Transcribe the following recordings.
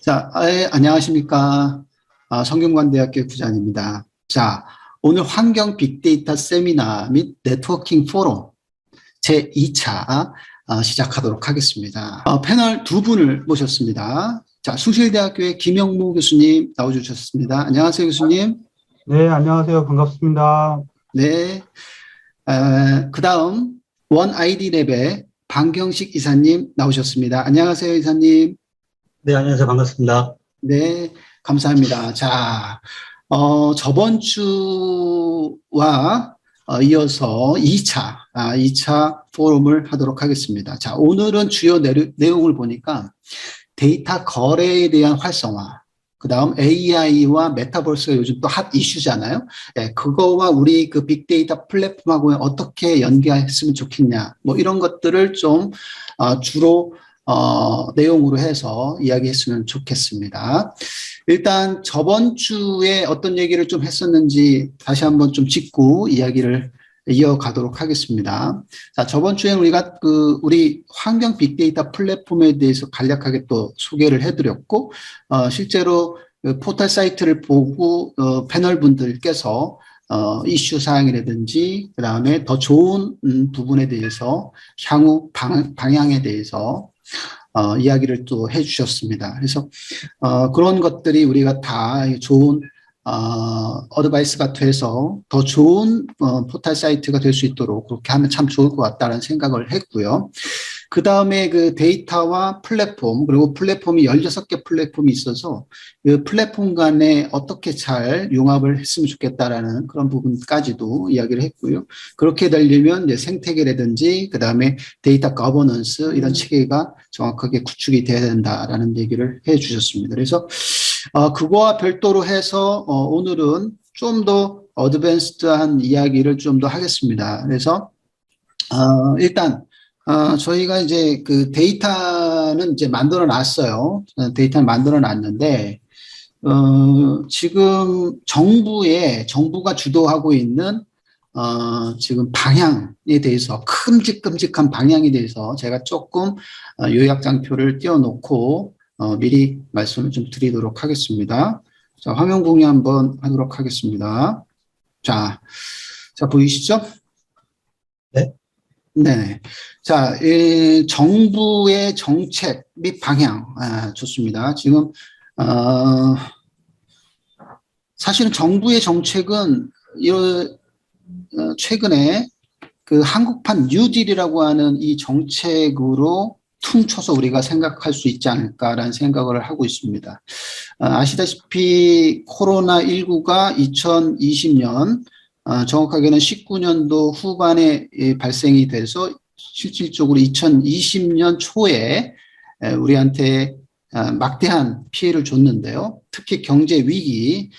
자, 안녕하십니까. 성균관대학교 부장입니다. 자, 오늘 환경 빅데이터 세미나 및 네트워킹 포럼 제2차 시작하도록 하겠습니다. 패널 두 분을 모셨습니다. 자, 숭실대학교의 김영무 교수님 나와주셨습니다. 안녕하세요, 교수님. 네, 안녕하세요. 반갑습니다. 네. 그 다음 원 아이디 랩의 방경식 이사님 나오셨습니다. 안녕하세요, 이사님. 네, 안녕하세요. 반갑습니다. 네, 감사합니다. 자, 저번 주와 이어서 2차 포럼을 하도록 하겠습니다. 자, 오늘은 주요 내용을 보니까 데이터 거래에 대한 활성화, 그 다음 AI와 메타버스가 요즘 또 핫 이슈잖아요. 예, 그거와 우리 그 빅데이터 플랫폼하고 어떻게 연계했으면 좋겠냐, 뭐 이런 것들을 좀 주로 내용으로 해서 이야기했으면 좋겠습니다. 일단 저번 주에 어떤 얘기를 좀 했었는지 다시 한번 좀 짚고 이야기를 이어가도록 하겠습니다. 자, 저번 주에 우리가 우리 환경 빅데이터 플랫폼에 대해서 간략하게 또 소개를 해드렸고, 실제로 그 포털 사이트를 보고, 패널 분들께서 이슈 사항이라든지, 그 다음에 더 좋은 부분에 대해서 향후 방향에 대해서 이야기를 또 해주셨습니다. 그래서 그런 것들이 우리가 다 좋은 어드바이스가 돼서 더 좋은 포털 사이트가 될 수 있도록 그렇게 하면 참 좋을 것 같다는 생각을 했고요. 그 다음에 그 데이터와 플랫폼, 그리고 플랫폼이 16개 플랫폼이 있어서 그 플랫폼 간에 어떻게 잘 융합을 했으면 좋겠다라는 그런 부분까지도 이야기를 했고요. 그렇게 되려면 이제 생태계라든지 그 다음에 데이터 거버넌스 이런 체계가 정확하게 구축이 돼야 된다라는 얘기를 해 주셨습니다. 그래서 그거와 별도로 해서 오늘은 좀 더 어드밴스드한 이야기를 좀 더 하겠습니다. 그래서 일단 저희가 이제 그 데이터는 이제 만들어 놨어요. 데이터를 만들어 놨는데 지금 정부가 주도하고 있는 지금 방향에 대해서 큼직큼직한 방향에 대해서 제가 조금 요약장표를 띄워놓고 미리 말씀을 좀 드리도록 하겠습니다. 자, 화면 공유 한번 하도록 하겠습니다. 자, 보이시죠? 네. 네. 자, 정부의 정책 및 방향, 좋습니다. 지금, 사실은 정부의 정책은, 최근에 그 한국판 뉴딜이라고 하는 이 정책으로 퉁쳐서 우리가 생각할 수 있지 않을까라는 생각을 하고 있습니다. 아시다시피 코로나19가 2020년, 정확하게는 19년도 후반에 발생이 돼서 실질적으로 2020년 초에 우리한테 막대한 피해를 줬는데요. 특히 경제 위기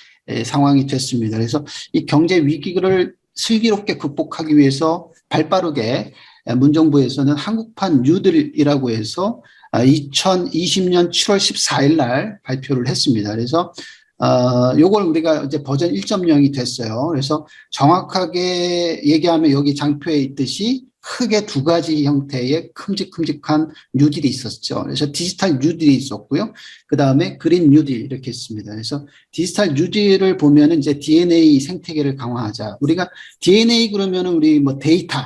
상황이 됐습니다. 그래서 이 경제 위기를 슬기롭게 극복하기 위해서 발빠르게 문정부에서는 한국판 뉴딜이라고 해서 2020년 7월 14일 날 발표를 했습니다. 그래서 요걸 우리가 이제 버전 1.0이 됐어요. 그래서 정확하게 얘기하면 여기 장표에 있듯이 크게 두 가지 형태의 큼직큼직한 뉴딜이 있었죠. 그래서 디지털 뉴딜이 있었고요. 그 다음에 그린 뉴딜 이렇게 있습니다. 그래서 디지털 뉴딜을 보면은 이제 DNA 생태계를 강화하자. 우리가 DNA 그러면은 우리 뭐 데이터,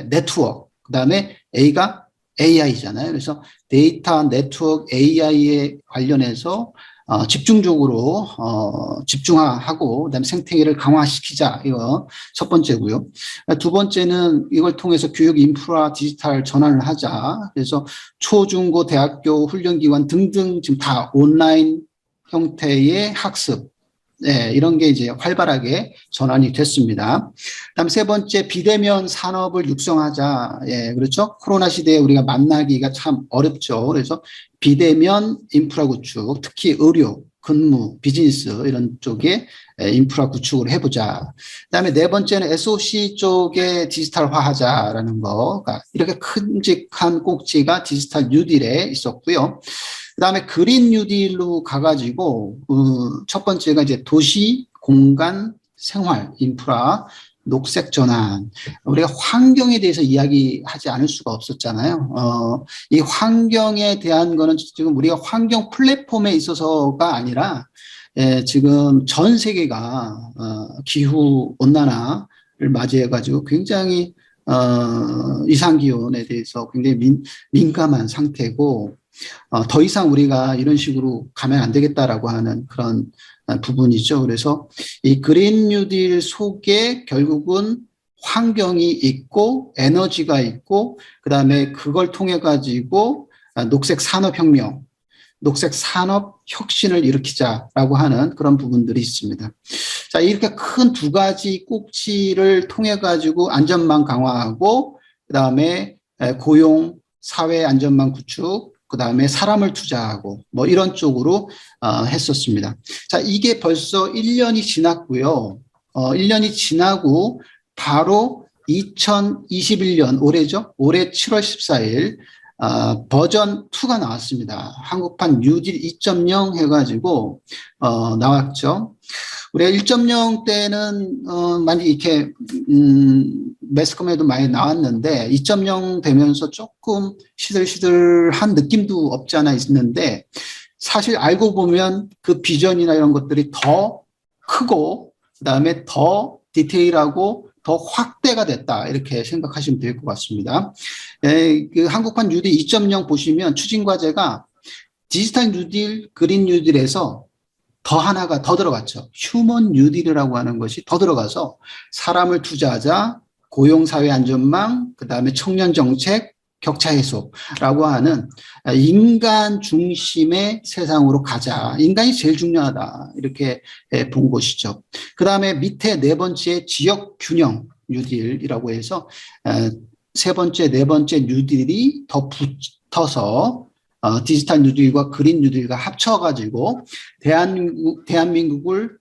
네트워크, 그 다음에 A가 AI잖아요. 그래서 데이터, 네트워크, AI에 관련해서 집중적으로 집중하고 그다음에 생태계를 강화시키자. 이거 첫 번째고요. 두 번째는 이걸 통해서 교육 인프라 디지털 전환을 하자. 그래서 초중고 대학교 훈련기관 등등 지금 다 온라인 형태의 학습, 이런 게 이제 활발하게 전환이 됐습니다. 그다음 세 번째, 비대면 산업을 육성하자. 그렇죠. 코로나 시대에 우리가 만나기가 참 어렵죠. 그래서 비대면 인프라 구축, 특히 의료, 근무, 비즈니스 이런 쪽에 인프라 구축을 해보자. 그다음에 네 번째는 SOC 쪽에 디지털화하자라는 거가 이렇게 큼직한 꼭지가 디지털 뉴딜에 있었고요. 그다음에 그린 뉴딜로 가가지고 첫 번째가 이제 도시, 공간, 생활, 인프라 녹색 전환. 우리가 환경에 대해서 이야기하지 않을 수가 없었잖아요. 이 환경에 대한 거는 지금 우리가 환경 플랫폼에 있어서가 아니라 지금 전 세계가 기후 온난화를 맞이해가지고 굉장히 이상기온에 대해서 굉장히 민감한 상태고 더 이상 우리가 이런 식으로 가면 안 되겠다라고 하는 그런 부분이죠. 그래서 이 그린 뉴딜 속에 결국은 환경이 있고 에너지가 있고 그다음에 그걸 통해 가지고 녹색 산업혁명, 녹색 산업 혁신을 일으키자라고 하는 그런 부분들이 있습니다. 자, 이렇게 큰 두 가지 꼭지를 통해 가지고 안전망 강화하고 그다음에 고용, 사회 안전망 구축, 그다음에 사람을 투자하고 뭐 이런 쪽으로 했었습니다. 자, 이게 벌써 1년이 지났고요. 1년이 지나고 바로 2021년 올해죠. 올해 7월 14일 버전 2가 나왔습니다. 한국판 뉴딜 2.0 해가지고 나왔죠. 우리가 1.0 때는 많이 이렇게 매스컴에도 많이 나왔는데 2.0 되면서 조금 시들시들한 느낌도 없지 않아 있는데 사실 알고 보면 그 비전이나 이런 것들이 더 크고 그다음에 더 디테일하고 더 확대가 됐다 이렇게 생각하시면 될 것 같습니다. 그 한국판 뉴딜 2.0 보시면 추진 과제가 디지털 뉴딜, 그린 뉴딜에서 더 하나가 더 들어갔죠. 휴먼 뉴딜이라고 하는 것이 더 들어가서 사람을 투자하자, 고용사회 안전망, 그다음에 청년 정책, 격차 해소라고 하는 인간 중심의 세상으로 가자. 인간이 제일 중요하다. 이렇게 본 것이죠. 그다음에 밑에 네 번째 지역 균형 뉴딜이라고 해서 세 번째, 네 번째 뉴딜이 더 붙어서 디지털 뉴딜과 그린 뉴딜과 합쳐가지고 대한민국을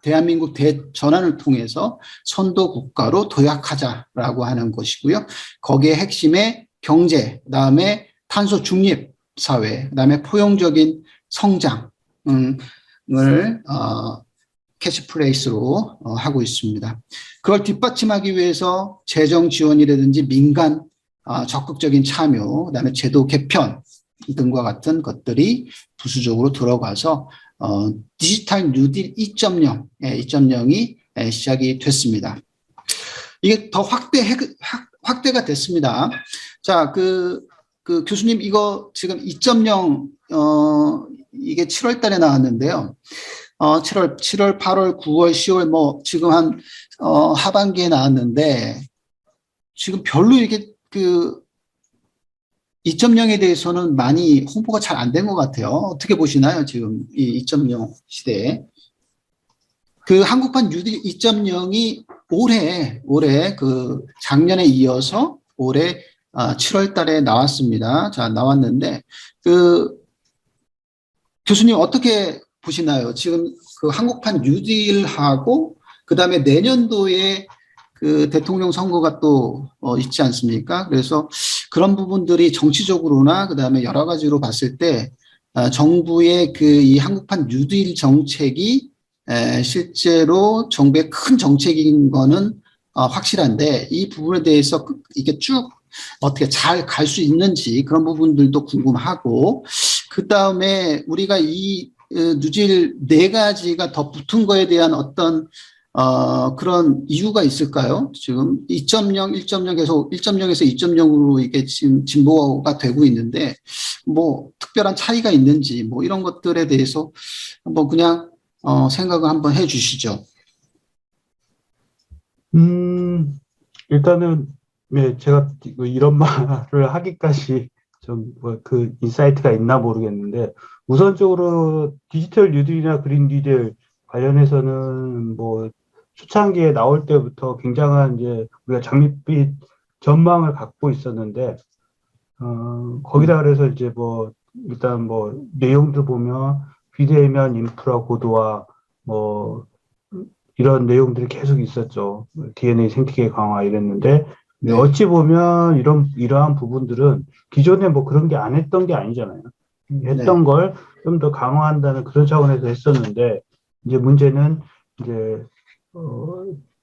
대한민국 대전환을 통해서 선도 국가로 도약하자라고 하는 것이고요. 거기에 핵심에 경제, 그다음에 탄소 중립 사회, 그다음에 포용적인 성장을 캐치프레이스로 하고 있습니다. 그걸 뒷받침하기 위해서 재정 지원이라든지 민간 적극적인 참여, 그다음에 제도 개편 등과 같은 것들이 부수적으로 들어가서 디지털 뉴딜 2.0이 시작이 됐습니다. 이게 더 확대가 됐습니다. 자, 그 교수님 이거 지금 2.0 이게 7월 달에 나왔는데요. 7월, 8월, 9월, 10월 뭐 지금 한 하반기에 나왔는데 지금 별로 이게 2.0에 대해서는 많이 홍보가 잘 안 된 것 같아요. 어떻게 보시나요? 지금 이 2.0 시대에. 그 한국판 뉴딜 2.0이 올해 그 작년에 이어서 올해 7월 달에 나왔습니다. 자, 나왔는데 교수님 어떻게 보시나요? 지금 그 한국판 뉴딜하고 그다음에 내년도에 그 대통령 선거가 또 있지 않습니까? 그래서 그런 부분들이 정치적으로나 그다음에 여러 가지로 봤을 때 정부의 그 이 한국판 뉴딜 정책이 실제로 정부의 큰 정책인 거는 확실한데 이 부분에 대해서 이게 쭉 어떻게 잘 갈 수 있는지 그런 부분들도 궁금하고 그다음에 우리가 이 뉴딜 네 가지가 더 붙은 거에 대한 어떤 그런 이유가 있을까요? 지금 2.0, 1.0 계속 1.0에서 2.0으로 이게 지금 진보가 되고 있는데 뭐 특별한 차이가 있는지 뭐 이런 것들에 대해서 한번 그냥 생각을 한번 해 주시죠. 일단은 네, 제가 이런 말을 하기까지 좀 그 인사이트가 있나 모르겠는데 우선적으로 디지털 뉴딜이나 그린 뉴딜 관련해서는 뭐 초창기에 나올 때부터 굉장한 이제 우리가 장밋빛 전망을 갖고 있었는데 거기다 그래서 이제 뭐 일단 뭐 내용들 보면 비대면 인프라 고도화 뭐 이런 내용들이 계속 있었죠. DNA 생태계 강화 이랬는데 네. 어찌 보면 이러한 부분들은 기존에 뭐 그런 게 안 했던 게 아니잖아요. 했던 걸 좀 더 강화한다는 그런 차원에서 했었는데 이제 문제는 이제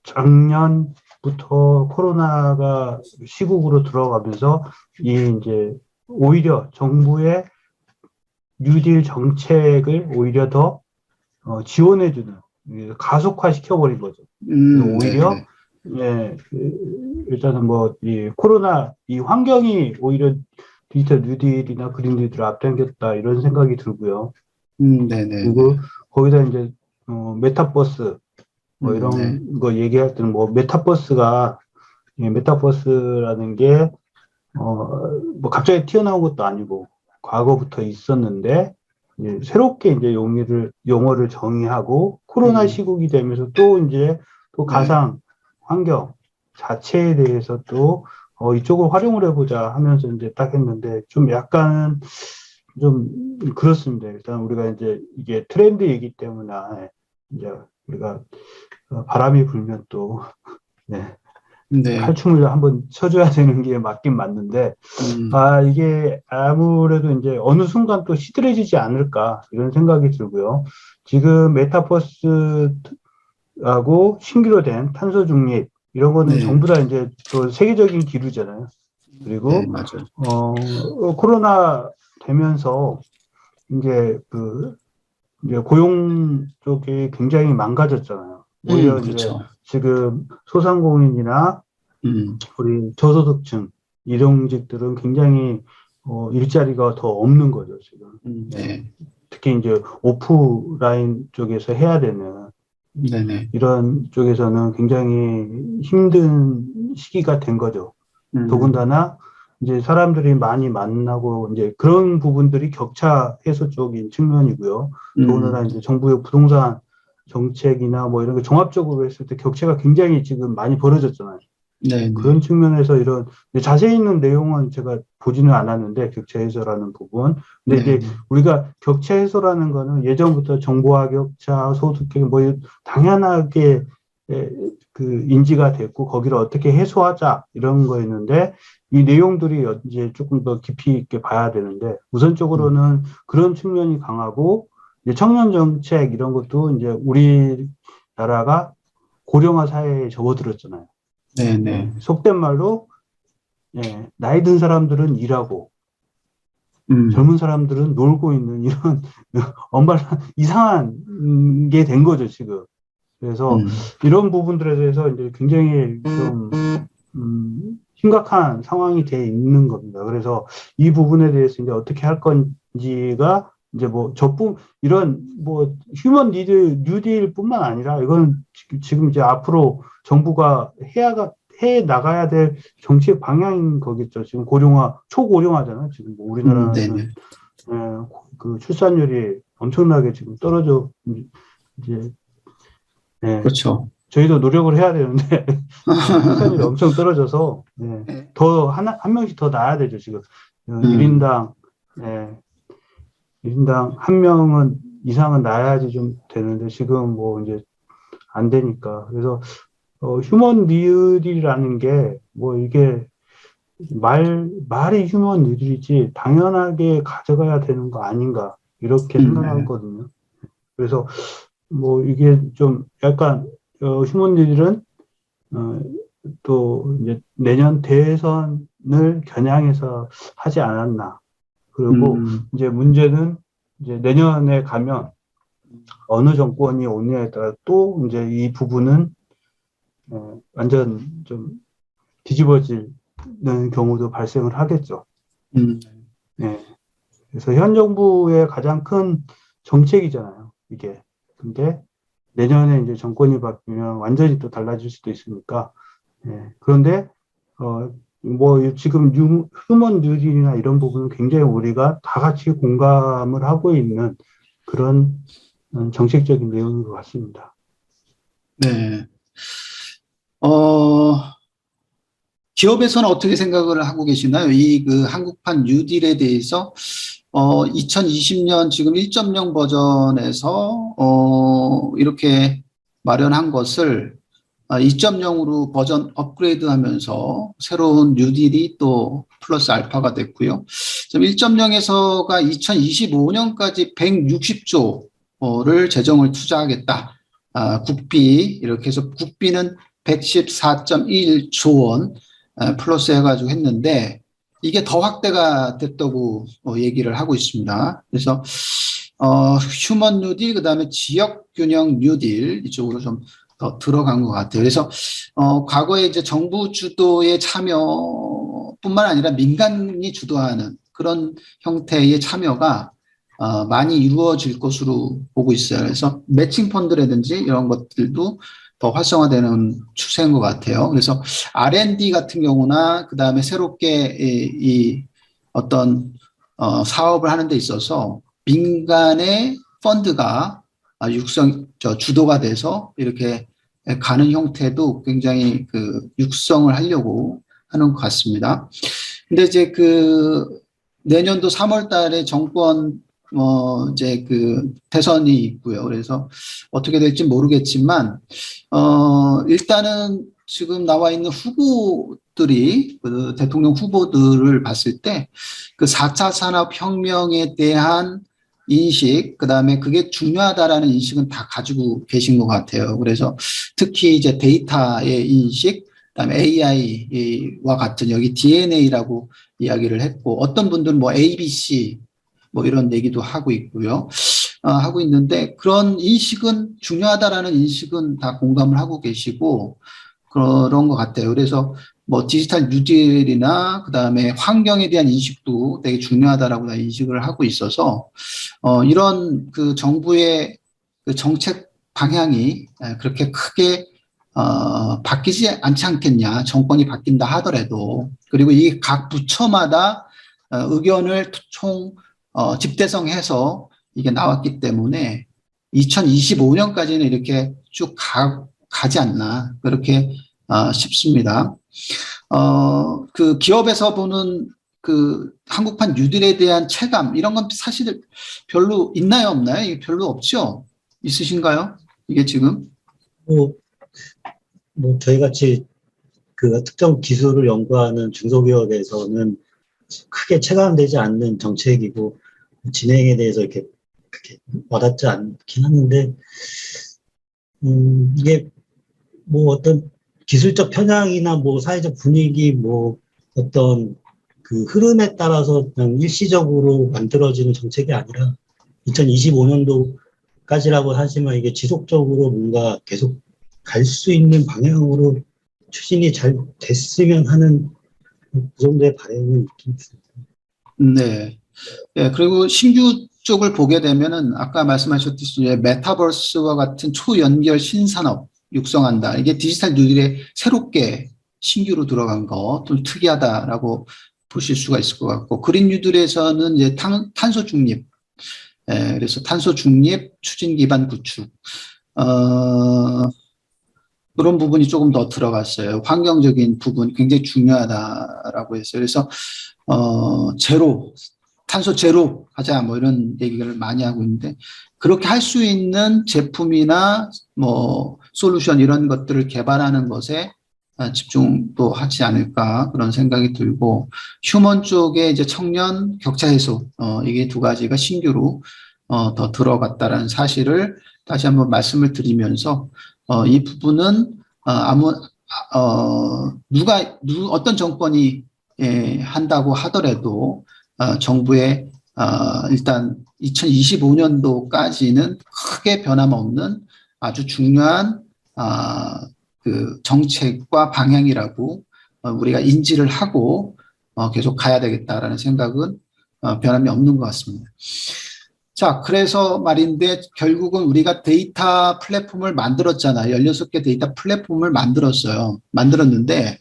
작년부터 코로나가 시국으로 들어가면서 이제 오히려 정부의 뉴딜 정책을 오히려 더 지원해주는 가속화 시켜버린 거죠. 오히려 예, 일단은 뭐 이 코로나 이 환경이 오히려 디지털 뉴딜이나 그린 뉴딜을 앞당겼다 이런 생각이 들고요. 네네. 그리고 거기다 이제 메타버스 뭐 이런 네. 거 얘기할 때는 뭐 메타버스가 메타버스라는 게 뭐 갑자기 튀어나온 것도 아니고 과거부터 있었는데 이제 새롭게 이제 용어를 정의하고 코로나 시국이 되면서 또 이제 또 가상 환경 자체에 대해서 또 이쪽을 활용을 해보자 하면서 이제 딱 했는데 좀 약간 좀 그렇습니다. 일단 우리가 이제 이게 트렌드이기 때문에 이제 우리가 바람이 불면 또 네. 네. 칼춤을 한번 쳐줘야 되는 게 맞긴 맞는데, 이게 아무래도 이제 어느 순간 또 시들해지지 않을까, 이런 생각이 들고요. 지금 메타버스하고 신규로 된 탄소 중립, 이런 거는 네. 전부 다 이제 또 세계적인 기류잖아요. 그리고, 네, 맞아요. 코로나 되면서 이제 이제 고용 쪽이 굉장히 망가졌잖아요. 오히려 이제 그렇죠. 지금 소상공인이나 우리 저소득층 일용직들은 굉장히 일자리가 더 없는 거죠, 지금. 네. 특히 이제 오프라인 쪽에서 해야 되는 네네. 이런 쪽에서는 굉장히 힘든 시기가 된 거죠. 더군다나 이제 사람들이 많이 만나고 이제 그런 부분들이 격차 해소 쪽인 측면이고요. 더군다나 이제 정부의 부동산 정책이나 뭐 이런 게 종합적으로 했을 때 격차가 굉장히 지금 많이 벌어졌잖아요. 네네. 그런 측면에서 이런 자세히 있는 내용은 제가 보지는 않았는데 격차 해소라는 부분. 근데 이제 우리가 격차 해소라는 거는 예전부터 정보화 격차, 소득 격차 뭐 당연하게 그 인지가 됐고 거기를 어떻게 해소하자 이런 거였는데 이 내용들이 이제 조금 더 깊이 있게 봐야 되는데 우선적으로는 그런 측면이 강하고 이제 청년 정책 이런 것도 이제 우리나라가 고령화 사회에 접어들었잖아요. 네네. 속된 말로 나이 든 사람들은 일하고 젊은 사람들은 놀고 있는 이런 이상한 게 된 거죠 지금. 그래서 이런 부분들에 대해서 이제 굉장히 좀 심각한 상황이 돼 있는 겁니다. 그래서 이 부분에 대해서 이제 어떻게 할 건지가 이제 뭐 이런 뭐 휴먼 뉴딜뿐만 아니라 이건 지금 이제 앞으로 정부가 해 나가야 될 정책 방향인 거겠죠. 지금 초고령화잖아요. 지금 뭐 우리나라는 그 출산율이 엄청나게 지금 떨어져 이제 그렇죠. 저희도 노력을 해야 되는데 출산율이 엄청 떨어져서 더 한 명씩 더 낳아야 되죠. 지금 1인당 한 명은 이상은 낳아야지 좀 되는데 지금 뭐 이제 안 되니까. 그래서 휴먼 뉴딜이라는 게 뭐 이게 말이 휴먼 뉴딜이지 당연하게 가져가야 되는 거 아닌가 이렇게 생각하거든요. 그래서 뭐 이게 좀 약간 휴먼 뉴딜은 또 이제 내년 대선을 겨냥해서 하지 않았나. 그리고 이제 문제는 이제 내년에 가면 어느 정권이 오느냐에 따라 또 이제 이 부분은 완전 좀 뒤집어지는 경우도 발생을 하겠죠. 그래서 현 정부의 가장 큰 정책이잖아요, 이게. 근데 내년에 이제 정권이 바뀌면 완전히 또 달라질 수도 있으니까. 그런데 뭐 지금 휴먼 뉴딜이나 이런 부분은 굉장히 우리가 다 같이 공감을 하고 있는 그런 정책적인 내용인 것 같습니다. 네. 기업에서는 어떻게 생각을 하고 계시나요? 그 한국판 뉴딜에 대해서 2020년 지금 1.0 버전에서 이렇게 마련한 것을 2.0으로 버전 업그레이드하면서 새로운 뉴딜이 또 플러스 알파가 됐고요. 지금 1.0에서가 2025년까지 160조를 재정을 투자하겠다. 국비 이렇게 해서 국비는 114.21조 원 플러스 해가지고 했는데 이게 더 확대가 됐다고 얘기를 하고 있습니다. 그래서 휴먼 뉴딜 그다음에 지역 균형 뉴딜 이쪽으로 좀 더 들어간 것 같아요. 그래서 과거에 이제 정부 주도의 참여뿐만 아니라 민간이 주도하는 그런 형태의 참여가 많이 이루어질 것으로 보고 있어요. 그래서 매칭 펀드라든지 이런 것들도 더 활성화되는 추세인 것 같아요. 그래서 R&D 같은 경우나 그 다음에 새롭게 이 어떤 사업을 하는 데 있어서 민간의 펀드가 주도가 돼서 이렇게 가는 형태도 굉장히 육성을 하려고 하는 것 같습니다. 근데 이제 내년도 3월 달에 정권 대선이 있고요. 그래서 어떻게 될지 모르겠지만, 일단은 지금 나와 있는 후보들이, 대통령 후보들을 봤을 때, 4차 산업혁명에 대한 인식, 그 다음에 그게 중요하다라는 인식은 다 가지고 계신 것 같아요. 그래서 특히 이제 데이터의 인식, 그 다음에 AI와 같은 여기 DNA라고 이야기를 했고, 어떤 분들은 뭐 ABC, 이런 얘기도 하고 있고요. 하고 있는데 그런 인식은 중요하다라는 인식은 다 공감을 하고 계시고 그런 것 같아요. 그래서 디지털 뉴딜이나 그다음에 환경에 대한 인식도 되게 중요하다라고 인식을 하고 있어서 이런 정부의 정책 방향이 그렇게 크게 바뀌지 않지 않겠냐. 정권이 바뀐다 하더라도 그리고 이 각 부처마다 의견을 집대성해서 이게 나왔기 때문에 2025년까지는 이렇게 쭉 가지 않나 그렇게 싶습니다. 기업에서 보는 한국판 뉴딜에 대한 체감 이런 건 사실 별로 있나요, 없나요? 이게 별로 없죠? 있으신가요? 이게 지금? 저희 같이 특정 기술을 연구하는 중소기업에서는 크게 체감되지 않는 정책이고 진행에 대해서 이렇게 와닿지 않긴 하는데, 이게 어떤 기술적 편향이나 사회적 분위기, 어떤 흐름에 따라서 그냥 일시적으로 만들어지는 정책이 아니라 2025년도까지라고 하지만 이게 지속적으로 뭔가 계속 갈 수 있는 방향으로 추진이 잘 됐으면 하는 그 정도의 바람은 있습니다. 네. 네. 그리고 신규 쪽을 보게 되면은 아까 말씀하셨듯이 메타버스와 같은 초연결 신산업 육성한다. 이게 디지털 뉴딜에 새롭게 신규로 들어간 거 좀 특이하다라고 보실 수가 있을 것 같고 그린 뉴딜에서는 이제 탄소 중립, 그래서 탄소 중립 추진 기반 구축, 그런 부분이 조금 더 들어갔어요. 환경적인 부분 굉장히 중요하다라고 했어요. 그래서 탄소 제로 하자 이런 얘기를 많이 하고 있는데 그렇게 할 수 있는 제품이나 솔루션 이런 것들을 개발하는 것에 집중도 하지 않을까 그런 생각이 들고 휴먼 쪽에 이제 청년 격차 해소 이게 두 가지가 신규로 더 들어갔다라는 사실을 다시 한번 말씀을 드리면서 이 부분은 어떤 정권이 한다고 하더라도 정부의 일단 2025년도까지는 크게 변함없는 아주 중요한 정책과 방향이라고 우리가 인지를 하고 계속 가야 되겠다라는 생각은 변함이 없는 것 같습니다. 자, 그래서 말인데 결국은 우리가 데이터 플랫폼을 만들었잖아요. 16개 데이터 플랫폼을 만들었는데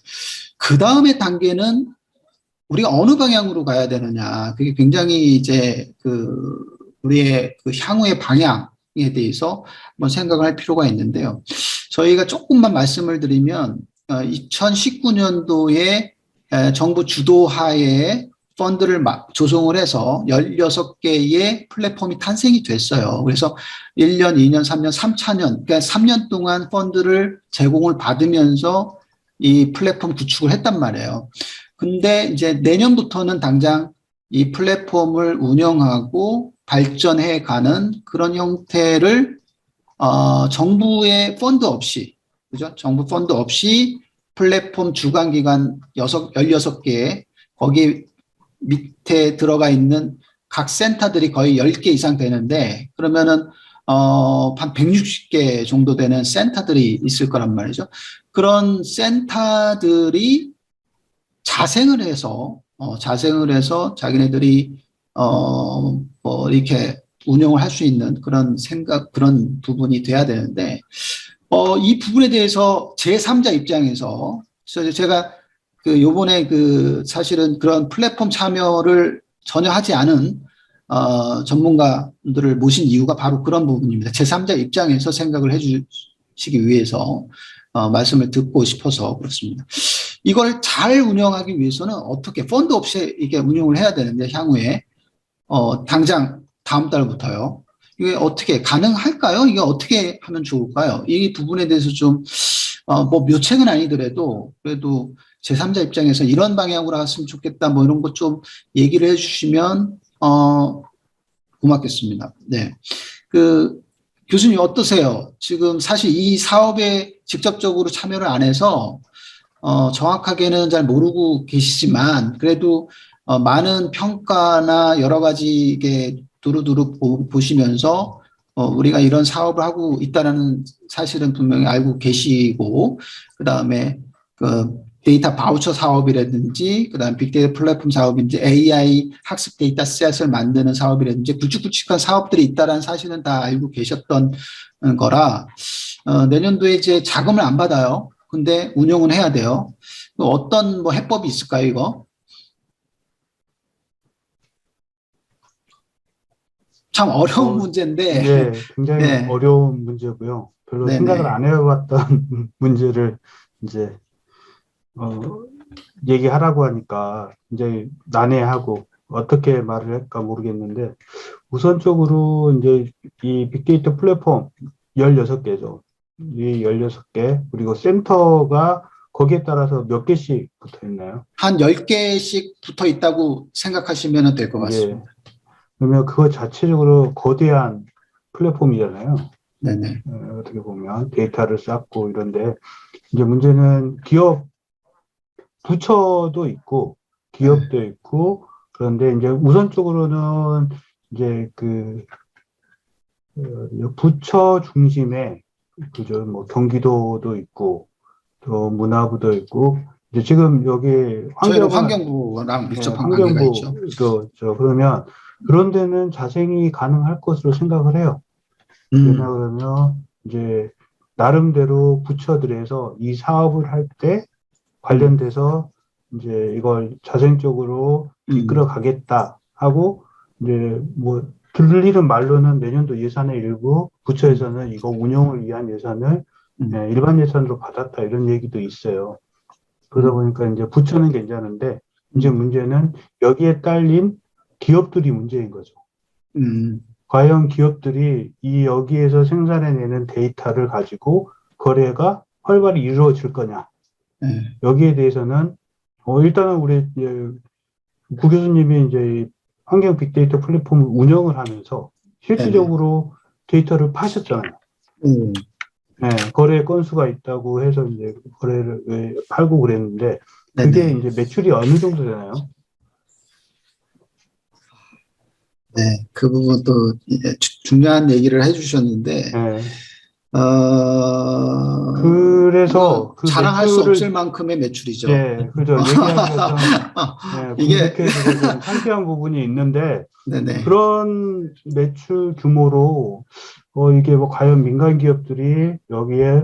그 다음에 단계는 우리가 어느 방향으로 가야 되느냐. 그게 굉장히 이제 우리의 향후의 방향에 대해서 한번 생각을 할 필요가 있는데요. 저희가 조금만 말씀을 드리면 2019년도에 정부 주도하에 펀드를 조성을 해서 16개의 플랫폼이 탄생이 됐어요. 그래서 1년, 2년, 3년, 3차년, 그러니까 3년 동안 펀드를 제공을 받으면서 이 플랫폼 구축을 했단 말이에요. 근데 이제 내년부터는 당장 이 플랫폼을 운영하고 발전해 가는 그런 형태를 정부의 펀드 없이 그죠? 정부 펀드 없이 플랫폼 주관기관 16개, 거기 밑에 들어가 있는 각 센터들이 거의 10개 이상 되는데, 그러면은, 한 160개 정도 되는 센터들이 있을 거란 말이죠. 그런 센터들이 자생을 해서 자기네들이, 뭐, 이렇게 운영을 할 수 있는 그런 부분이 돼야 되는데, 이 부분에 대해서 제3자 입장에서, 제가 요번에 사실은 그런 플랫폼 참여를 전혀 하지 않은, 전문가들을 모신 이유가 바로 그런 부분입니다. 제3자 입장에서 생각을 해주시기 위해서, 말씀을 듣고 싶어서 그렇습니다. 이걸 잘 운영하기 위해서는 어떻게, 펀드 없이 이게 운영을 해야 되는데, 향후에, 당장 다음 달부터요. 이게 어떻게 가능할까요? 이게 어떻게 하면 좋을까요? 이 부분에 대해서 좀, 뭐 몇 책은 아니더라도 그래도 제3자 입장에서 이런 방향으로 갔으면 좋겠다. 뭐 이런 것 좀 얘기를 해주시면, 고맙겠습니다. 네. 교수님 어떠세요? 지금 사실 이 사업에 직접적으로 참여를 안 해서, 정확하게는 잘 모르고 계시지만, 그래도, 많은 평가나 여러 가지 이게 두루두루 보시면서, 우리가 이런 사업을 하고 있다는 사실은 분명히 알고 계시고, 그 다음에 데이터 바우처 사업이라든지, 그 다음에 빅데이터 플랫폼 사업인지, AI 학습 데이터셋을 만드는 사업이라든지, 굵직굵직한 사업들이 있다는 사실은 다 알고 계셨던 거라, 내년도에 이제 자금을 안 받아요. 근데 운영은 해야 돼요. 어떤 뭐 해법이 있을까요, 이거? 참 어려운 문제인데. 네, 굉장히 네, 어려운 문제고요. 별로 생각을 네네. 안 해봤던 문제를 이제 얘기하라고 하니까 굉장히 난해하고 어떻게 말을 할까 모르겠는데, 우선적으로 이제 이 빅데이터 플랫폼 16개죠. 이 16개, 그리고 센터가 거기에 따라서 몇 개씩 붙어 있나요? 한 10개씩 붙어 있다고 생각하시면 될 것 예. 같습니다. 그러면 그거 자체적으로 거대한 플랫폼이잖아요. 네네. 어떻게 보면 데이터를 쌓고 이런데, 이제 문제는 기업 부처도 있고 기업도 있고, 그런데 이제 우선적으로는 이제 부처 중심의, 그죠, 뭐 경기도도 있고 또 문화부도 있고, 이제 지금 여기 저희는 환경은, 환경부랑 예, 밀접한 관계가 있죠. 환경부도 그러면 그런 데는 자생이 가능할 것으로 생각을 해요. 왜냐 음, 그러면 이제 나름대로 부처들에서 이 사업을 할 때 음, 관련돼서 이제 이걸 자생적으로 이끌어 음, 가겠다 하고, 이제 뭐 들리는 말로는 내년도 예산의 일부 음, 부처에서는 이거 운영을 위한 예산을 음, 일반 예산으로 받았다 이런 얘기도 있어요. 그러다 음, 보니까 이제 부처는 괜찮은데, 이제 음, 문제는 여기에 딸린 기업들이 문제인 거죠. 음, 과연 기업들이 이 여기에서 생산해내는 데이터를 가지고 거래가 활발히 이루어질 거냐. 네, 여기에 대해서는 일단은 우리 이제 구 교수님이 이제 이 환경 빅데이터 플랫폼을 운영을 하면서 네네. 실질적으로 데이터를 파셨잖아요. 음, 네, 거래 건수가 있다고 해서 이제 거래를 팔고 그랬는데, 그게 네네. 이제 매출이 어느 정도 되나요? 네, 그 부분도 중요한 얘기를 해주셨는데, 네, 이거 그래서 그 자랑할 수 매출을, 없을 만큼의 매출이죠. 예, 그죠. 얘기하기가 좀 이게, 궁색해지고 좀 창피한 부분이 있는데, 네네. 그런 매출 규모로 이게 뭐 과연 민간 기업들이 여기에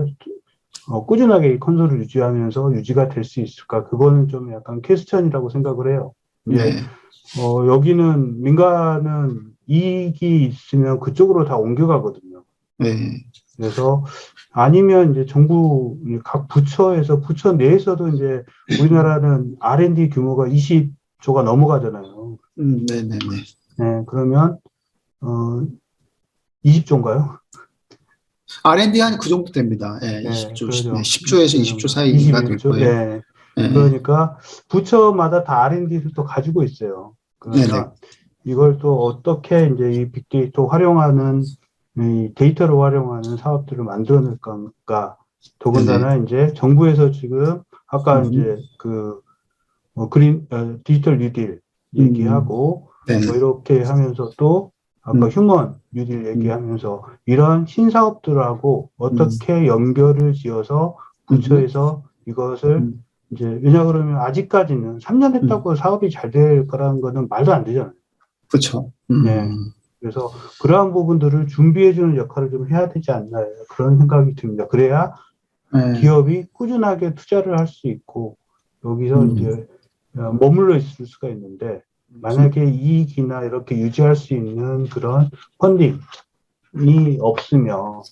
꾸준하게 이 컨소를 유지하면서 유지가 될 수 있을까? 그거는 좀 약간 퀘스천이라고 생각을 해요. 이제 네, 여기는 민간은 이익이 있으면 그쪽으로 다 옮겨가거든요. 네, 그래서 아니면 이제 정부 각 부처에서 부처 내에서도 이제 우리나라는 R&D 규모가 20조가 넘어가잖아요. 네네네. 네, 그러면 어, 20조인가요? R&D 한 그 정도 됩니다. 예, 네, 20조, 네, 그러죠. 10조에서 그 20조 정도. 사이가 될 21조? 거예요. 예. 예, 그러니까 부처마다 다 R&D를 또 가지고 있어요. 네네. 그러면 이걸 또 어떻게 이제 이 빅데이터 활용하는, 이 데이터를 활용하는 사업들을 만들어낼 건가, 더군다나 이제 정부에서 지금 아까 음. 이제 디지털 뉴딜 얘기하고 네네. 뭐 이렇게 하면서 또 아까 휴먼 뉴딜 얘기하면서 이런 신사업들하고 어떻게 연결을 지어서 부처에서 이것을 이제 왜냐 그러면 아직까지는 3년 했다고 사업이 잘 될 거라는 거는 말도 안 되잖아요. 그렇죠. 네. 그래서 그러한 부분들을 준비해주는 역할을 좀 해야 되지 않나 그런 생각이 듭니다. 그래야 네. 기업이 꾸준하게 투자를 할 수 있고 여기서 이제 머물러 있을 수가 있는데 만약에 이익이나 이렇게 유지할 수 있는 그런 펀딩이 없으면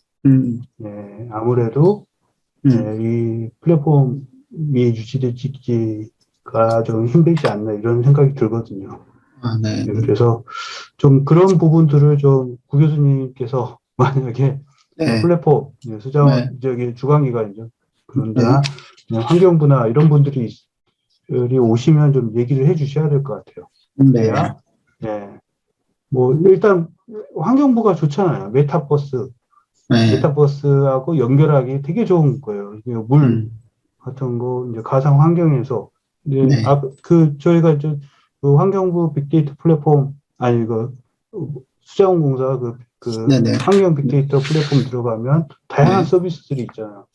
네, 아무래도 네, 이 플랫폼이 유지되기가 좀 힘들지 않나 이런 생각이 들거든요. 아, 네. 네, 그래서 좀 그런 부분들을 좀 구 교수님께서 만약에 네. 플랫폼 수자원 저기 주관기관이죠. 그런다 환경부나 이런 분들이 오시면 좀 얘기를 해주셔야 될 것 같아요. 그래야 네. 뭐 일단 환경부가 좋잖아요. 메타버스하고 연결하기 되게 좋은 거예요. 물 같은 거 이제 가상 환경에서 이제 저희가 그 환경부 빅데이터 플랫폼 아니 수자원공사 환경 빅데이터 플랫폼 들어가면 다양한 서비스들이 있잖아요.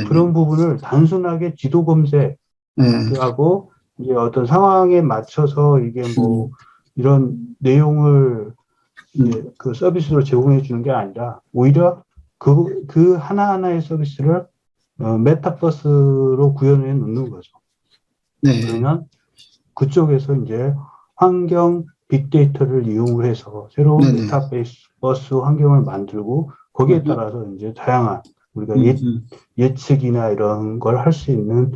그런 부분을 단순하게 지도 검색하고 이제 어떤 상황에 맞춰서 이게 뭐 이런 내용을 이제 그 서비스로 제공해 주는 게 아니라 오히려 그 하나하나의 서비스를 메타버스로 구현해 놓는 거죠. 그러면 그쪽에서 이제 환경 빅데이터를 이용을 해서 새로운 메타버스 환경을 만들고 거기에 따라서 이제 다양한 우리가 예측이나 이런 걸 할 수 있는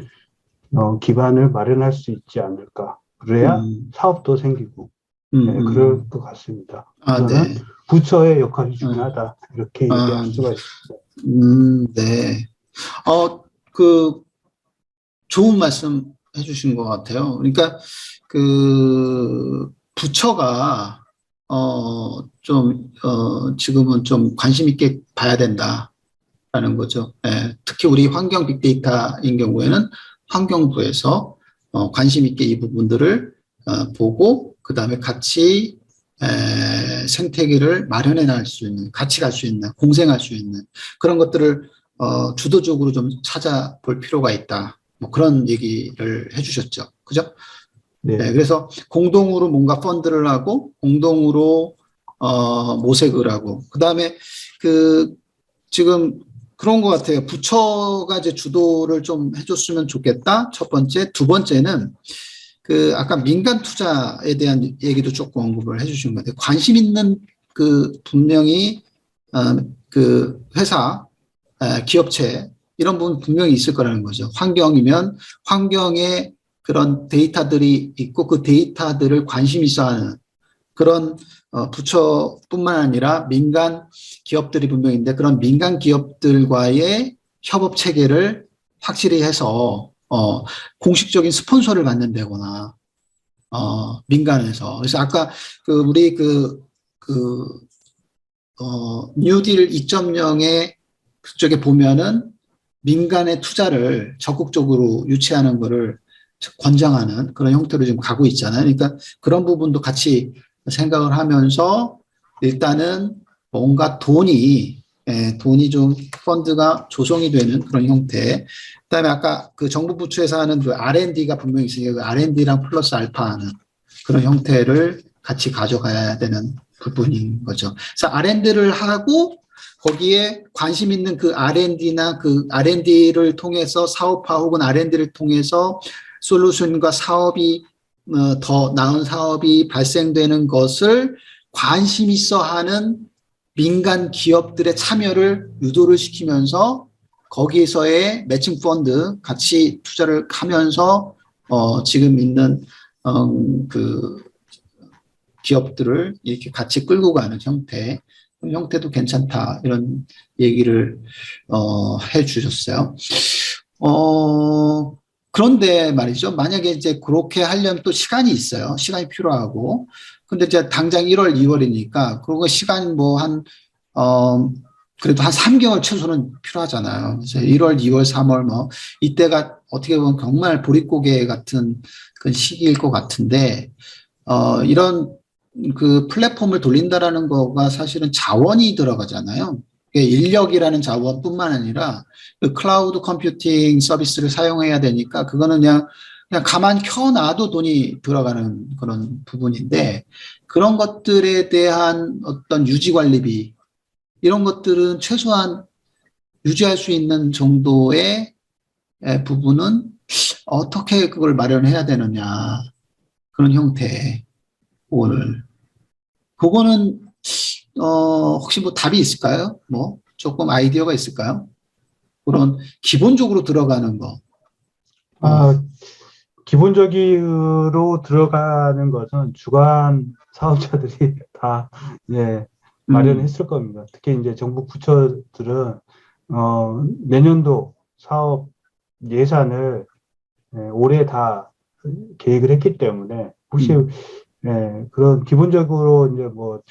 기반을 마련할 수 있지 않을까. 그래야 사업도 생기고 네, 그럴 것 같습니다. 저는 부처의 역할이 중요하다 이렇게 얘기할 수가 있습니다. 네. 좋은 말씀 해주신 것 같아요. 그러니까 부처가 지금은 좀 관심 있게 봐야 된다라는 거죠. 특히 우리 환경 빅데이터인 경우에는 환경부에서 관심 있게 이 부분들을 보고 그 다음에 같이 생태계를 마련해 날 수 있는, 같이 갈 수 있는, 공생할 수 있는 그런 것들을 주도적으로 좀 찾아볼 필요가 있다. 뭐 그런 얘기를 해주셨죠. 그죠? 네. 그래서 공동으로 뭔가 펀드를 하고 공동으로 모색을 하고 그 다음에 지금 그런 것 같아요. 부처가 이제 주도를 좀 해줬으면 좋겠다. 첫 번째. 두 번째는 아까 민간 투자에 대한 얘기도 조금 언급을 해주신 것 같아요. 관심 있는 분명히 회사, 기업체 이런 부분 분명히 있을 거라는 거죠. 환경이면 환경에 그런 데이터들이 있고 그 데이터들을 관심 있어 하는 그런 부처뿐만 아니라 민간 기업들이 분명히 있는데 그런 민간 기업들과의 협업 체계를 확실히 해서 공식적인 스폰서를 받는다거나 민간에서. 그래서 아까 우리 뉴딜 2.0의 그쪽에 보면은 민간의 투자를 적극적으로 유치하는 것을 권장하는 그런 형태로 지금 가고 있잖아요. 그러니까 그런 부분도 같이 생각을 하면서 일단은 뭔가 돈이 좀 펀드가 조성이 되는 그런 형태. 그다음에 아까 정부 부처에서 하는 R&D가 분명히 있으니까 R&D랑 플러스 알파하는 그런 형태를 같이 가져가야 되는 부분인 거죠. 그래서 R&D를 하고 거기에 관심 있는 R&D나 R&D를 통해서 사업화 혹은 R&D를 통해서 솔루션과 사업이 더 나은 사업이 발생되는 것을 관심 있어 하는 민간 기업들의 참여를 유도를 시키면서 거기에서의 매칭 펀드 같이 투자를 하면서 지금 있는 기업들을 이렇게 같이 끌고 가는 형태도 괜찮다 이런 얘기를 해 주셨어요. 그런데 말이죠. 만약에 이제 그렇게 하려면 또 시간이 있어요. 시간이 필요하고. 근데 이제 당장 1월, 2월이니까 그거 시간 뭐 그래도 한 3개월 최소는 필요하잖아요. 그래서 1월, 2월, 3월 뭐 이때가 어떻게 보면 정말 보릿고개 같은 그 시기일 것 같은데 이런 그 플랫폼을 돌린다라는 거가 사실은 자원이 들어가잖아요. 인력이라는 자원뿐만 아니라 그 클라우드 컴퓨팅 서비스를 사용해야 되니까 그거는 그냥 가만 켜놔도 돈이 들어가는 그런 부분인데 그런 것들에 대한 어떤 유지 관리비 이런 것들은 최소한 유지할 수 있는 정도의 부분은 어떻게 그걸 마련해야 되느냐 그런 형태의 오늘 그거는 혹시 뭐 답이 있을까요? 뭐 조금 아이디어가 있을까요? 그런 기본적으로 들어가는 거. 아, 기본적으로 들어가는 것은 주간 사업자들이 다, 예, 마련했을 겁니다. 특히 이제 정부 부처들은, 내년도 사업 예산을 올해 다 계획을 했기 때문에, 혹시, 그런 기본적으로 이제 뭐,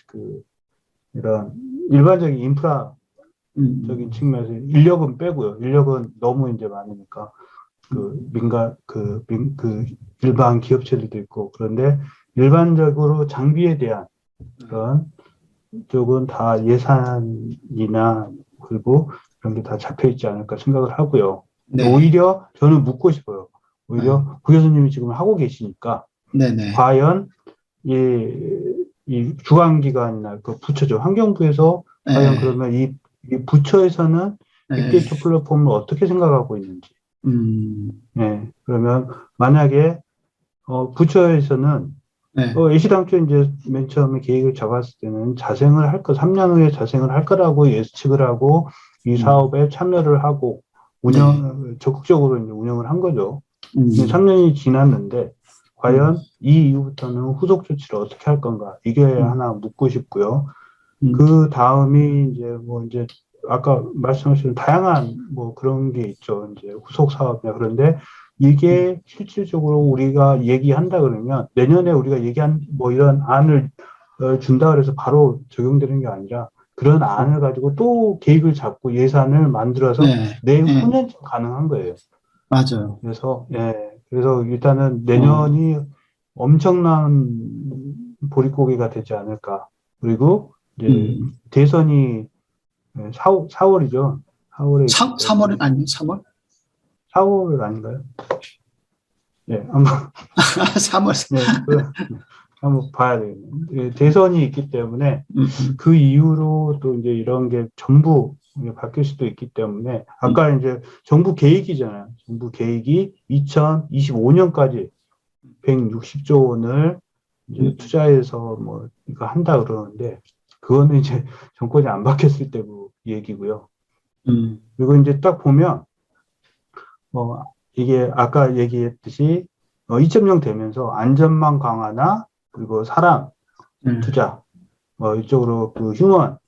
이런 일반적인 인프라적인 측면에서 인력은 빼고요. 인력은 너무 이제 많으니까. 일반 기업체들도 있고, 그런데 일반적으로 장비에 대한 그런 쪽은 다 예산이나 그리고 그런 게 다 잡혀 있지 않을까 생각을 하고요. 네. 오히려 저는 묻고 싶어요. 오히려 구 교수님이 지금 하고 계시니까, 네네. 과연 이 주관기관이나 그 부처죠. 환경부에서 과연 그러면 이 부처에서는 빅데이터 플랫폼을 어떻게 생각하고 있는지. 그러면 만약에 부처에서는 애시당초 이제 맨 처음에 계획을 잡았을 때는 자생을 할 거, 3년 후에 자생을 할 거라고 예측을 하고 이 사업에 참여를 하고 적극적으로 이제 운영을 한 거죠. 3년이 지났는데 과연 이 이후부터는 후속 조치를 어떻게 할 건가 이게 하나 묻고 싶고요. 그 다음이 이제 아까 말씀하신 다양한 뭐 그런 게 있죠. 이제 후속 사업이나 그런데 이게 실질적으로 우리가 얘기한다 그러면 내년에 우리가 얘기한 뭐 이런 안을 준다 그래서 바로 적용되는 게 아니라 그런 안을 가지고 또 계획을 잡고 예산을 만들어서 내후년쯤 가능한 거예요. 맞아요. 그래서 일단은 내년이 엄청난 보릿고개가 되지 않을까. 그리고 이제 대선이 4월이죠. 4월에 3월 아니에요? 3월? 4월 아닌가요? 한번 3월. 한번 봐야 되겠네요. 대선이 있기 때문에 그 이후로 또 이제 이런 게 전부 바뀔 수도 있기 때문에 아까 이제 정부 계획이잖아요. 정부 계획이 2025년까지 160조 원을 이제 투자해서 뭐 이거 한다 그러는데 그거는 이제 정권이 안 바뀌었을 때 그 얘기고요. 그리고 이제 딱 보면 이게 아까 얘기했듯이 2.0 되면서 안전망 강화나 그리고 사람 투자 이쪽으로 그 휴먼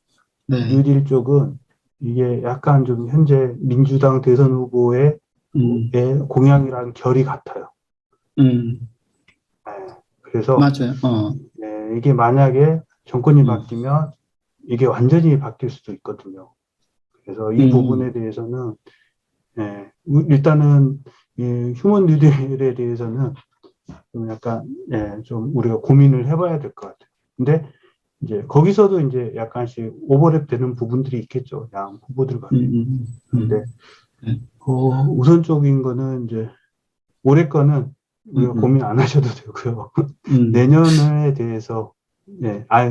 뉴딜 쪽은 이게 약간 좀 현재 민주당 대선 후보의 공약이랑 결이 같아요. 그래서 맞아요. 이게 만약에 정권이 바뀌면 이게 완전히 바뀔 수도 있거든요. 그래서 이 부분에 대해서는 일단은 이 휴먼 뉴딜에 대해서는 좀 약간 좀 우리가 고민을 해봐야 될 것 같아요. 근데 이제 거기서도 이제 약간씩 오버랩 되는 부분들이 있겠죠. 양 후보들 간에. 근데 우선적인 거는 이제 올해 거는 우리가 고민 안 하셔도 되고요. 내년에 대해서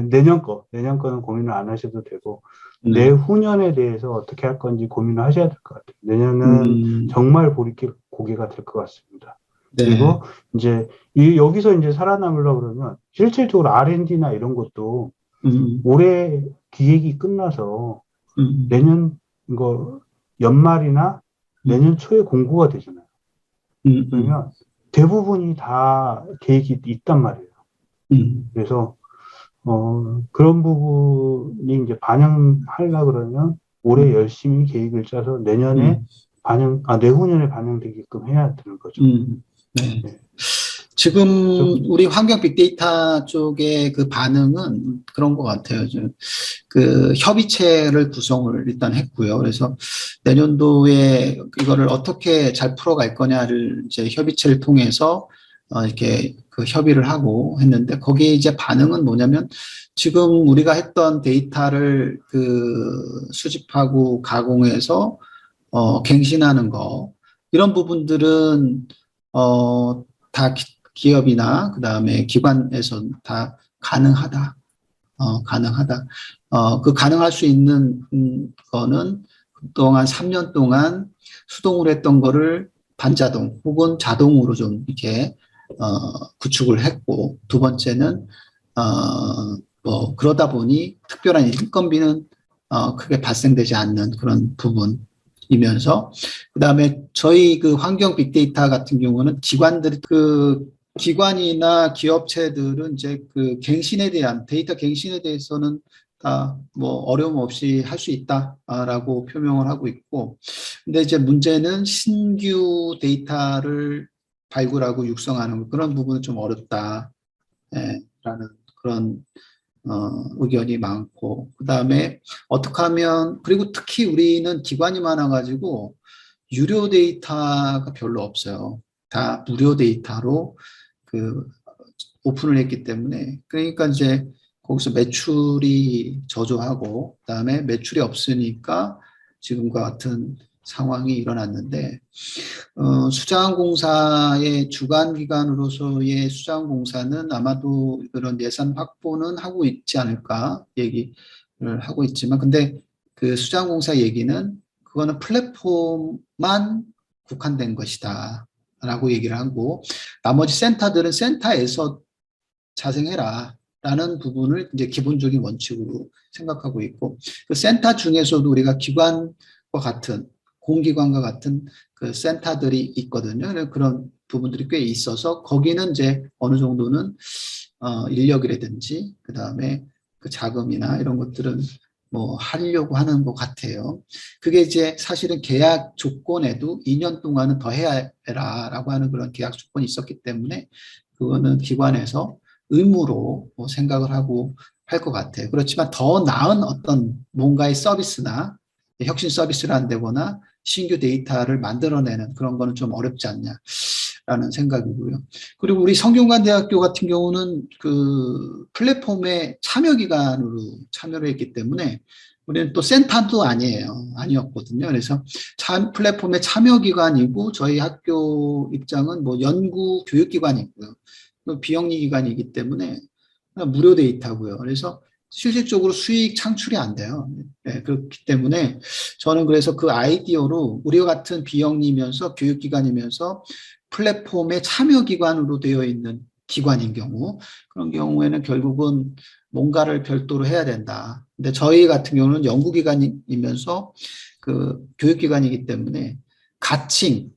내년 거는 고민을 안 하셔도 되고 내후년에 대해서 어떻게 할 건지 고민을 하셔야 될 것 같아요. 내년은 정말 보릿고개가 될 것 같습니다. 그리고 이제 여기서 이제 살아남으려고 그러면 실질적으로 R&D나 이런 것도 올해 기획이 끝나서 내년 이거 연말이나 내년 초에 공고가 되잖아요. 그러면 대부분이 다 계획이 있단 말이에요. 그래서 그런 부분이 이제 반영하려고 그러면 올해 열심히 계획을 짜서 내년에 내후년에 반영되게끔 해야 되는 거죠. 지금 좀 우리 환경 빅데이터 쪽의 그 반응은 그런 것 같아요. 그 협의체를 구성을 일단 했고요. 그래서 내년도에 이거를 어떻게 잘 풀어갈 거냐를 이제 협의체를 통해서 이렇게 그 협의를 하고 했는데 거기에 이제 반응은 뭐냐면 지금 우리가 했던 데이터를 그 수집하고 가공해서 갱신하는 거 이런 부분들은 다 기업이나 그다음에 기관에서 다 가능하다. 가능하다. 그 가능할 수 있는 거는 그동안 3년 동안 수동으로 했던 거를 반자동 혹은 자동으로 좀 이렇게 구축을 했고 두 번째는 뭐 그러다 보니 특별한 인건비는 크게 발생되지 않는 그런 부분이면서 그다음에 저희 그 환경 빅데이터 같은 경우는 기관들이 그 기관이나 기업체들은 이제 그 갱신에 대한 데이터 갱신에 대해서는 다 뭐 어려움 없이 할 수 있다라고 표명을 하고 있고, 근데 이제 문제는 신규 데이터를 발굴하고 육성하는 그런 부분은 좀 어렵다, 라는 그런 의견이 많고, 그 다음에 어떻게 하면 그리고 특히 우리는 기관이 많아가지고 유료 데이터가 별로 없어요. 다 무료 데이터로 그 오픈을 했기 때문에 그러니까 이제 거기서 매출이 저조하고 그다음에 매출이 없으니까 지금과 같은 상황이 일어났는데 수자원공사의 주관 기관으로서의 수자원공사는 아마도 그런 예산 확보는 하고 있지 않을까 얘기를 하고 있지만 근데 그 수자원공사 얘기는 그거는 플랫폼만 국한된 것이다. 라고 얘기를 하고 나머지 센터들은 센터에서 자생해라 라는 부분을 이제 기본적인 원칙으로 생각하고 있고 그 센터 중에서도 우리가 기관과 같은 공기관과 같은 그 센터들이 있거든요. 그런 부분들이 꽤 있어서 거기는 이제 어느 정도는 인력이라든지 그 다음에 그 자금이나 이런 것들은 뭐 하려고 하는 것 같아요. 그게 이제 사실은 계약 조건에도 2년 동안은 더 해야 해라라고 하는 그런 계약 조건이 있었기 때문에 그거는 기관에서 의무로 뭐 생각을 하고 할 것 같아요. 그렇지만 더 나은 어떤 뭔가의 서비스나 혁신 서비스를 한다거나 신규 데이터를 만들어내는 그런 거는 좀 어렵지 않냐라는 생각이고요. 그리고 우리 성균관대학교 같은 경우는 그 플랫폼의 참여기관으로 참여를 했기 때문에 우리는 또 센터도 아니었거든요. 그래서 플랫폼의 참여기관이고 저희 학교 입장은 뭐 연구 교육기관이고요. 비영리 기관이기 때문에 무료 데이터고요. 그래서 실질적으로 수익 창출이 안 돼요. 네, 그렇기 때문에 저는 그래서 그 아이디어로 우리와 같은 비영리면서 교육기관이면서 플랫폼의 참여기관으로 되어 있는 기관인 경우 그런 경우에는 결국은 뭔가를 별도로 해야 된다. 근데 저희 같은 경우는 연구기관이면서 그 교육기관이기 때문에 가칭,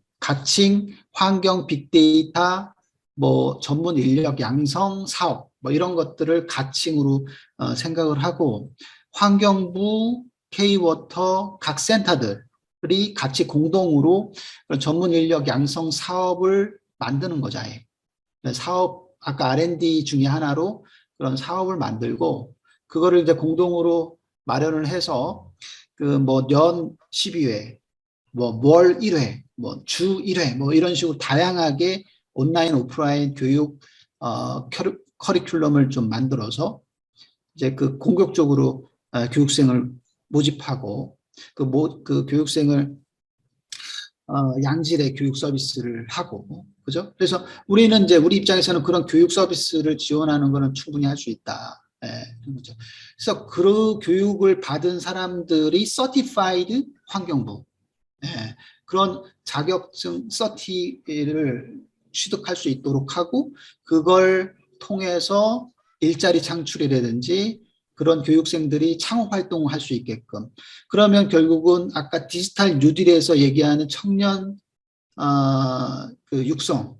환경 빅데이터 뭐 전문 인력 양성 사업 뭐 이런 것들을 가칭으로 생각을 하고 환경부, K워터 각 센터들이 같이 공동으로 전문 인력 양성 사업을 만드는 거죠. 사업 아까 R&D 중에 하나로 그런 사업을 만들고 그거를 이제 공동으로 마련을 해서 그 뭐 년 12회, 뭐 월 1회, 뭐 주 1회 뭐 이런 식으로 다양하게 온라인, 오프라인 교육 커리큘럼을 좀 만들어서 이제 그 공격적으로 교육생을 모집하고 그 교육생을 양질의 교육 서비스를 하고 그죠? 그래서 우리는 이제 우리 입장에서는 그런 교육 서비스를 지원하는 거는 충분히 할 수 있다. 그렇죠. 그래서 그 교육을 받은 사람들이 서티파이드 환경부 그런 자격증 서티를 취득할 수 있도록 하고 그걸 통해서 일자리 창출이라든지 그런 교육생들이 창업 활동을 할 수 있게끔 그러면 결국은 아까 디지털 뉴딜에서 얘기하는 청년 그 육성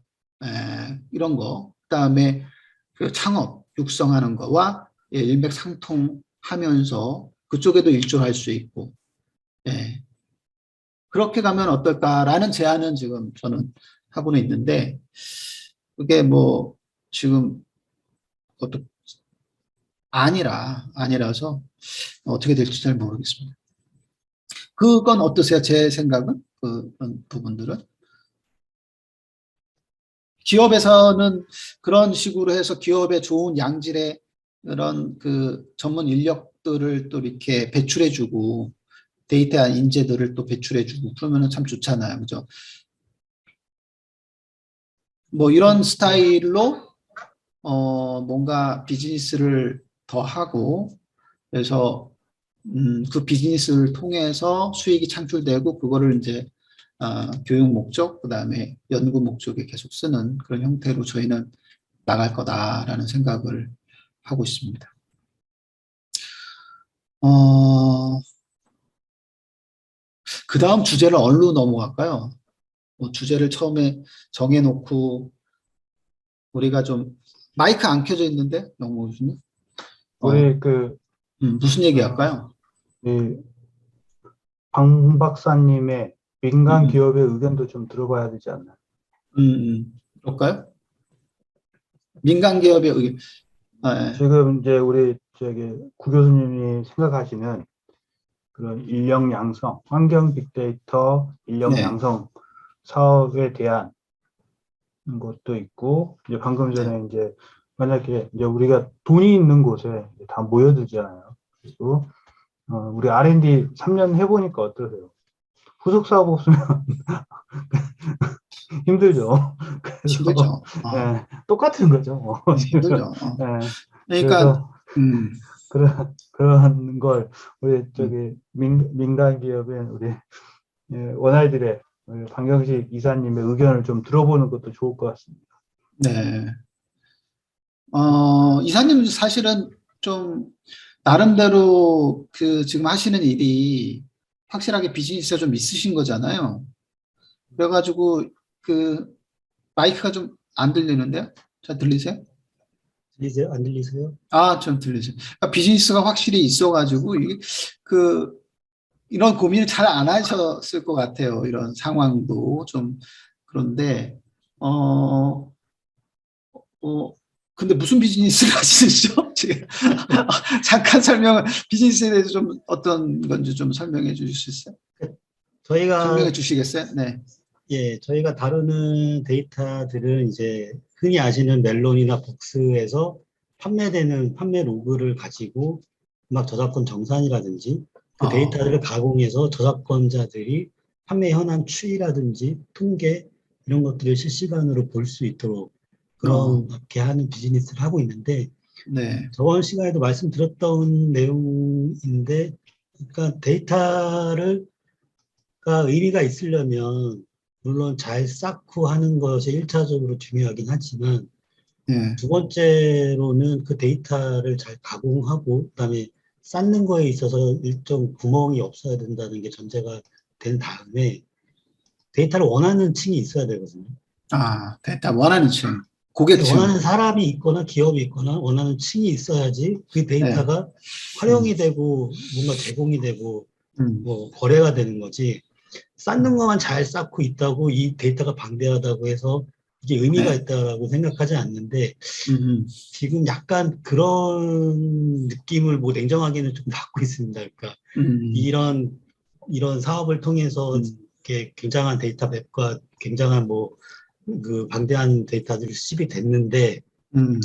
이런 거 그다음에 그 창업 육성하는 거와 일맥상통하면서 그쪽에도 일조할 수 있고 그렇게 가면 어떨까라는 제안은 지금 저는 하고는 있는데 그게 뭐 지금 어떤 아니라서 어떻게 될지 잘 모르겠습니다. 그건 어떠세요? 제 생각은 그런 부분들은 기업에서는 그런 식으로 해서 기업의 좋은 양질의 그런 그 전문 인력들을 또 이렇게 배출해주고 데이터 인재들을 또 배출해주고 그러면은 참 좋잖아요, 그죠? 뭐 이런 스타일로 뭔가 비즈니스를 더 하고 그래서 그 비즈니스를 통해서 수익이 창출되고 그거를 이제 교육 목적, 그다음에 연구 목적에 계속 쓰는 그런 형태로 저희는 나갈 거다라는 생각을 하고 있습니다. 그 다음 주제를 어디로 넘어갈까요? 뭐 주제를 처음에 정해놓고 우리가 좀 마이크 안 켜져 있는데 영모 교수님? 우리 무슨 얘기 할까요? 이 방 박사님의 민간 음, 기업의 의견도 좀 들어봐야 되지 않나요? 그럴까요? 민간 기업의 의견. 예. 지금 이제 우리 구 교수님이 생각하시는 그런 인력 양성, 환경 빅데이터 인력 네, 양성 사업에 대한 것도 있고, 이제 방금 네. 전에 이제 만약에 이제 우리가 돈이 있는 곳에 다 모여들잖아요. 그리고 우리 R&D 3년 해보니까 어떠세요? 후속 사업 없으면 힘들죠. 그래서 힘들죠. 똑같은 거죠. 뭐, 지금. 힘들죠. 예, 그러니까, 그래서 음, 그런 걸 우리 음, 민간 기업의 우리 원아이들의 우리 방경식 이사님의 의견을 좀 들어보는 것도 좋을 것 같습니다. 네. 이사님 사실은 좀 나름대로 그 지금 하시는 일이 확실하게 비즈니스가 좀 있으신 거잖아요. 그래가지고 그 마이크가 좀 안 들리는데요? 잘 들리세요? 들리세요? 안 들리세요? 좀 들리세요. 그러니까 비즈니스가 확실히 있어가지고 이게 그 이런 고민을 잘 안 하셨을 것 같아요. 이런 상황도 좀 그런데 어, 어, 근데 무슨 비즈니스를 하시죠? 지금 잠깐 비즈니스에 대해서 좀 어떤 건지 좀 설명해 주실 수 있어요? 설명해 저희가 주시겠어요? 네. 저희가 다루는 데이터들은 이제 흔히 아시는 멜론이나 북스에서 판매되는 판매 로그를 가지고 막 저작권 정산이라든지 그 데이터를 어, 가공해서 저작권자들이 판매 현황 추이라든지 통계 이런 것들을 실시간으로 볼 수 있도록 어, 그렇게 하는 비즈니스를 하고 있는데 네. 저번 시간에도 말씀드렸던 내용인데 그러니까 데이터를 가 의미가 있으려면 물론 잘 쌓고 하는 것이 일차적으로 중요하긴 하지만 네. 두 번째로는 그 데이터를 잘 가공하고 그다음에 쌓는 거에 있어서 일정 구멍이 없어야 된다는 게 전제가 된 다음에 데이터를 원하는 층이 있어야 되거든요. 데이터 원하는 층, 원하는 고객층. 사람이 있거나 기업이 있거나 원하는 층이 있어야지 그 네. 데이터가 음, 활용이 되고 뭔가 제공이 되고 음, 뭐 거래가 되는 거지. 쌓는 것만 잘 쌓고 있다고 이 데이터가 방대하다고 해서 이게 의미가 네. 있다라고 생각하지 않는데 음, 지금 약간 그런 느낌을 뭐 냉정하게는 좀 받고 있습니다. 그러니까 음, 이런 이런 사업을 통해서 음, 이렇게 굉장한 데이터 맵과 굉장한 뭐 그 방대한 데이터들이 수집이 됐는데 음,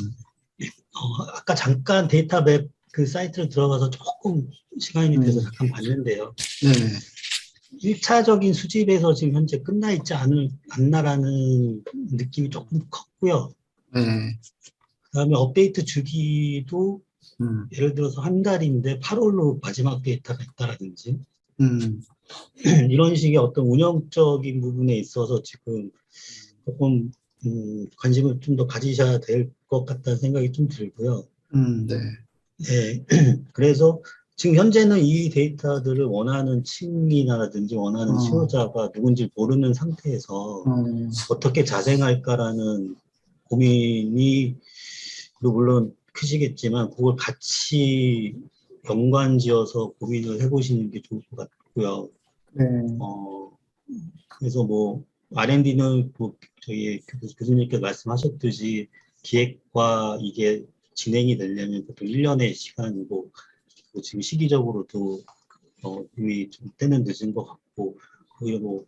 아까 잠깐 데이터 맵 그 사이트를 들어가서 조금 시간이 돼서 음, 잠깐 봤는데요. 네. 1차적인 수집에서 지금 현재 끝나 있지 않나라는 느낌이 조금 컸고요. 네. 그다음에 업데이트 주기도 음, 예를 들어서 한 달인데 8월로 마지막 데이터가 있다라든지 음, 이런 식의 어떤 운영적인 부분에 있어서 지금 조금 관심을 좀 더 가지셔야 될 것 같다는 생각이 좀 들고요. 네. 네. 그래서 지금 현재는 이 데이터들을 원하는 층이라든지 원하는 어, 수요자가 누군지 모르는 상태에서 어, 어떻게 자생할까라는 고민이 그리고 물론 크시겠지만 그걸 같이 연관지어서 고민을 해보시는 게 좋을 것 같고요. 네. 어, 그래서 뭐 R&D는 뭐 저희 교수님께서 말씀하셨듯이 기획과 이게 진행이 되려면 보통 1년의 시간이고 지금 시기적으로도 이미 좀 때는 늦은 것 같고 거의 뭐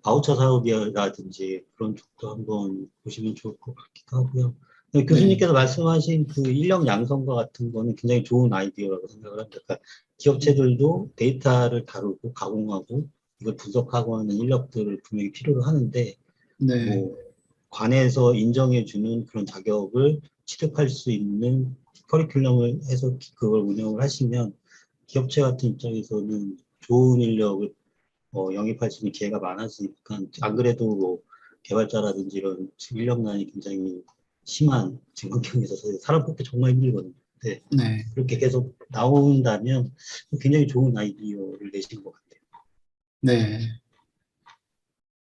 바우처 사업이라든지 그런 쪽도 한번 보시면 좋을 것 같기도 하고요. 근데 교수님께서 말씀하신 그 인력 양성과 같은 거는 굉장히 좋은 아이디어라고 생각을 합니다. 그러니까 기업체들도 데이터를 다루고 가공하고 이걸 분석하고 하는 인력들을 분명히 필요로 하는데 네, 뭐 관에서 인정해주는 그런 자격을 취득할 수 있는 커리큘럼을 해서 그걸 운영을 하시면 기업체 같은 입장에서는 좋은 인력을 영입할 수 있는 기회가 많아지니까 안 그래도 뭐 개발자라든지 이런 인력난이 굉장히 심한 지금 환경에서 사람 뽑기 정말 힘들거든요. 네, 네, 그렇게 계속 나온다면 굉장히 좋은 아이디어를 내신 것 같아요. 네.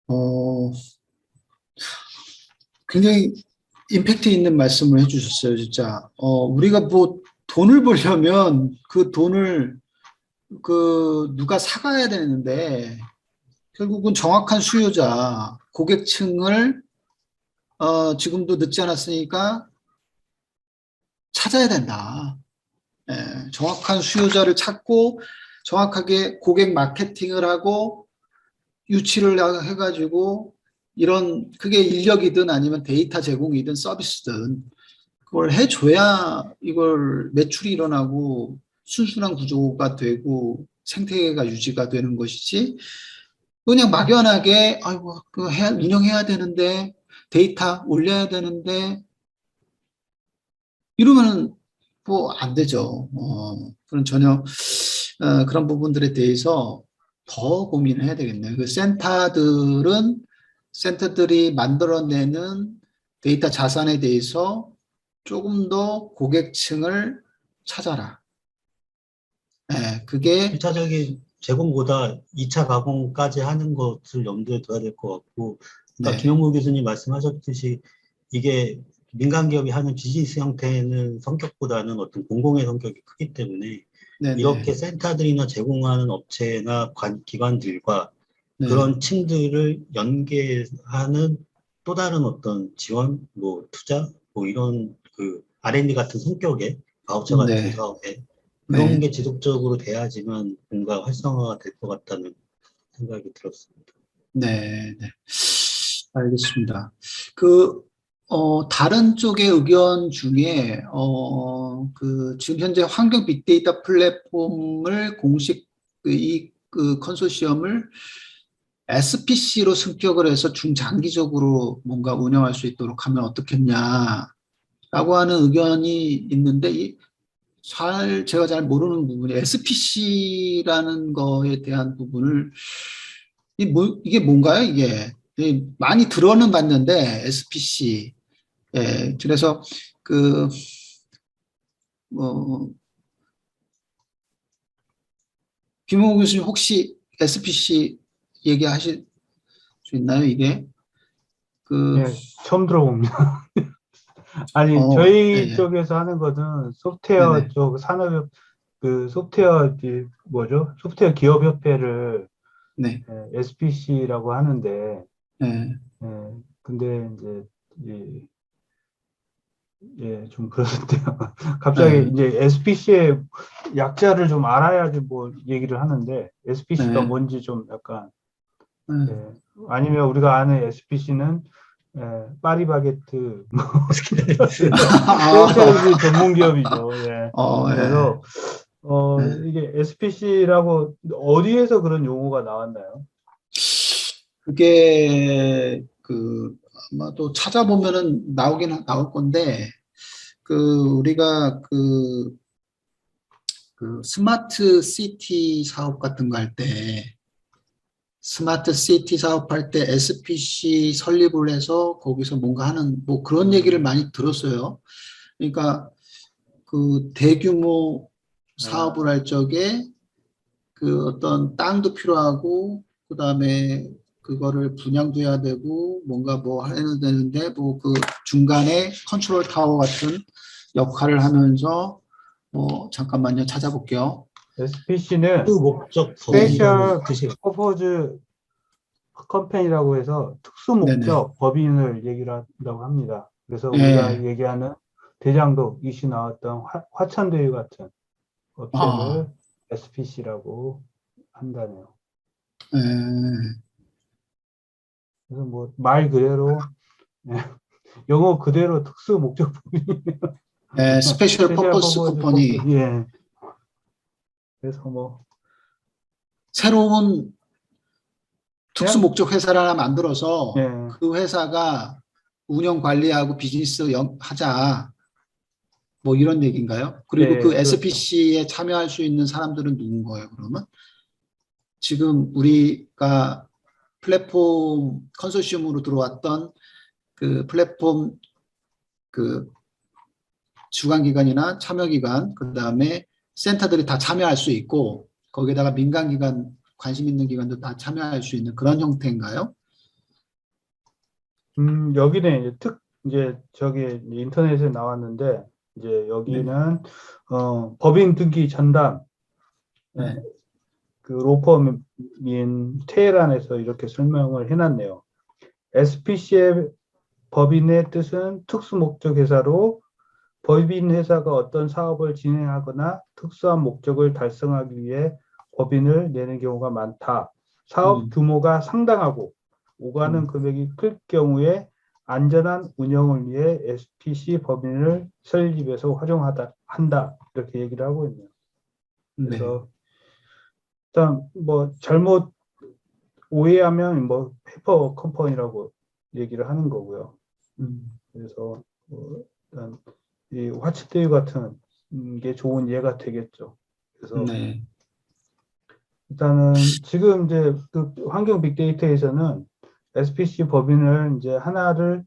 어, 굉장히 임팩트 있는 말씀을 해주셨어요, 진짜. 우리가 뭐 돈을 벌려면 그 돈을 누가 사가야 되는데 결국은 정확한 수요자, 고객층을 지금도 늦지 않았으니까 찾아야 된다. 정확한 수요자를 찾고 정확하게 고객 마케팅을 하고 유치를 해가지고 그게 인력이든 아니면 데이터 제공이든 서비스든 그걸 해줘야 이걸 매출이 일어나고 순순한 구조가 되고 생태계가 유지가 되는 것이지 그냥 막연하게 아이고 운영해야 되는데 데이터 올려야 되는데 이러면은 뭐 안 되죠. 그런 전혀 그런 부분들에 대해서 더 고민을 해야 되겠네요. 센터들이 만들어내는 데이터 자산에 대해서 조금 더 고객층을 찾아라. 그게 1차적인 제공보다 2차 가공까지 하는 것을 염두에 둬야 될 것 같고, 그러니까 네, 김영무 교수님 말씀하셨듯이 이게 민간 기업이 하는 비즈니스 형태는 성격보다는 어떤 공공의 성격이 크기 때문에 네, 네, 이렇게 센터들이나 제공하는 업체나 기관들과 네, 그런 층들을 연계하는 또 다른 어떤 지원, 뭐 투자, 뭐 이런 그 R&D 같은 성격의 바우처 같은 네, 사업에 그런 네, 게 지속적으로 돼야지만 뭔가 활성화가 될 것 같다는 생각이 들었습니다. 네, 네. 알겠습니다. 다른 쪽의 의견 중에, 지금 현재 환경 빅데이터 플랫폼을 공식, 컨소시엄을 SPC로 승격을 해서 중장기적으로 뭔가 운영할 수 있도록 하면 어떻겠냐라고 하는 의견이 있는데, 제가 잘 모르는 부분이 SPC라는 거에 대한 부분을 이게 뭔가요, 이게? 많이 들어는 봤는데, SPC. 예, 그래서, 그, 뭐, 김홍 교수님 혹시 SPC 얘기하실 수 있나요, 이게? 그, 예, 처음 들어봅니다. 아니, 예, 저희 예. 쪽에서 하는 거는 소프트웨어 네네, 쪽 산업, 그 소프트웨어, 뭐죠? 소프트웨어 기업협회를 네, SPC라고 하는데, 예, 예, 근데 이제, 좀 그렇대요. 갑자기 예, 이제 SPC의 약자를 좀 알아야지 뭐 얘기를 하는데, SPC가 예, 뭔지 좀 약간, 예. 예, 아니면 우리가 아는 SPC는 파리바게트 프랜차이즈 전문 기업이죠. 예. 예, 그래서 예. 이게 SPC라고 어디에서 그런 용어가 나왔나요? 아마도 찾아보면은 나올 건데, 우리가 스마트 시티 사업 같은 거 할 때, 스마트 시티 사업할 때 SPC 설립을 해서 거기서 뭔가 하는, 뭐 그런 얘기를 많이 들었어요. 그러니까 대규모 사업을 아, 할 적에 어떤 땅도 필요하고, 그 다음에 그거를 분양도 해야 되고, 뭔가 뭐 해야 되는데, 뭐 중간에 컨트롤 타워 같은 역할을 하면서, 잠깐만요. 찾아볼게요. 그 SPC는 목적 범위라는 스페셜 뜻이 퍼포즈 컴페니라고 해서 특수 네네. 목적 법인을 얘기를 한다고 합니다. 그래서 예. 우리가 얘기하는 대장동 이슈 나왔던 화천대유 같은 아, 업체를 SPC라고 한다네요. 예. 그래서 뭐 말 그대로 예, 영어 그대로 특수 목적 법인, 예, 스페셜 스페셜 퍼포스 퍼포즈 컴퍼니. 예. 그래서 뭐 새로운 특수 그냥 목적 회사를 하나 만들어서 예, 그 회사가 운영 관리하고 비즈니스 하자. 뭐 이런 얘기인가요? 그리고 그 예, 그렇죠. SPC에 참여할 수 있는 사람들은 누군 거예요, 그러면? 지금 우리가 플랫폼 컨소시엄으로 들어왔던 그 플랫폼 그 주관기관이나 참여기관, 그 다음에 센터들이 다 참여할 수 있고, 거기에다가 민간기관, 관심 있는 기관도 다 참여할 수 있는 그런 형태인가요? 여기는 이제 저기 인터넷에 나왔는데 이제 네, 여기는 법인 등기 전담 예, 네, 그 로펌인 테헤란에서 이렇게 설명을 해놨네요. SPC의 법인의 뜻은 특수목적 회사로 법인 회사가 어떤 사업을 진행하거나 특수한 목적을 달성하기 위해 법인을 내는 경우가 많다. 사업 음, 규모가 상당하고 오가는 음, 금액이 클 경우에 안전한 운영을 위해 SPC 법인을 설립해서 한다. 이렇게 얘기를 하고 있네요. 네, 그래서 일단 뭐 잘못 오해하면 뭐 페이퍼 컴퍼니라고 얘기를 하는 거고요. 음, 그래서 일단 이 화치데이 같은 게 좋은 예가 되겠죠. 그래서 네, 일단은 지금 이제 그 환경 빅데이터에서는 SPC 법인을 이제 하나를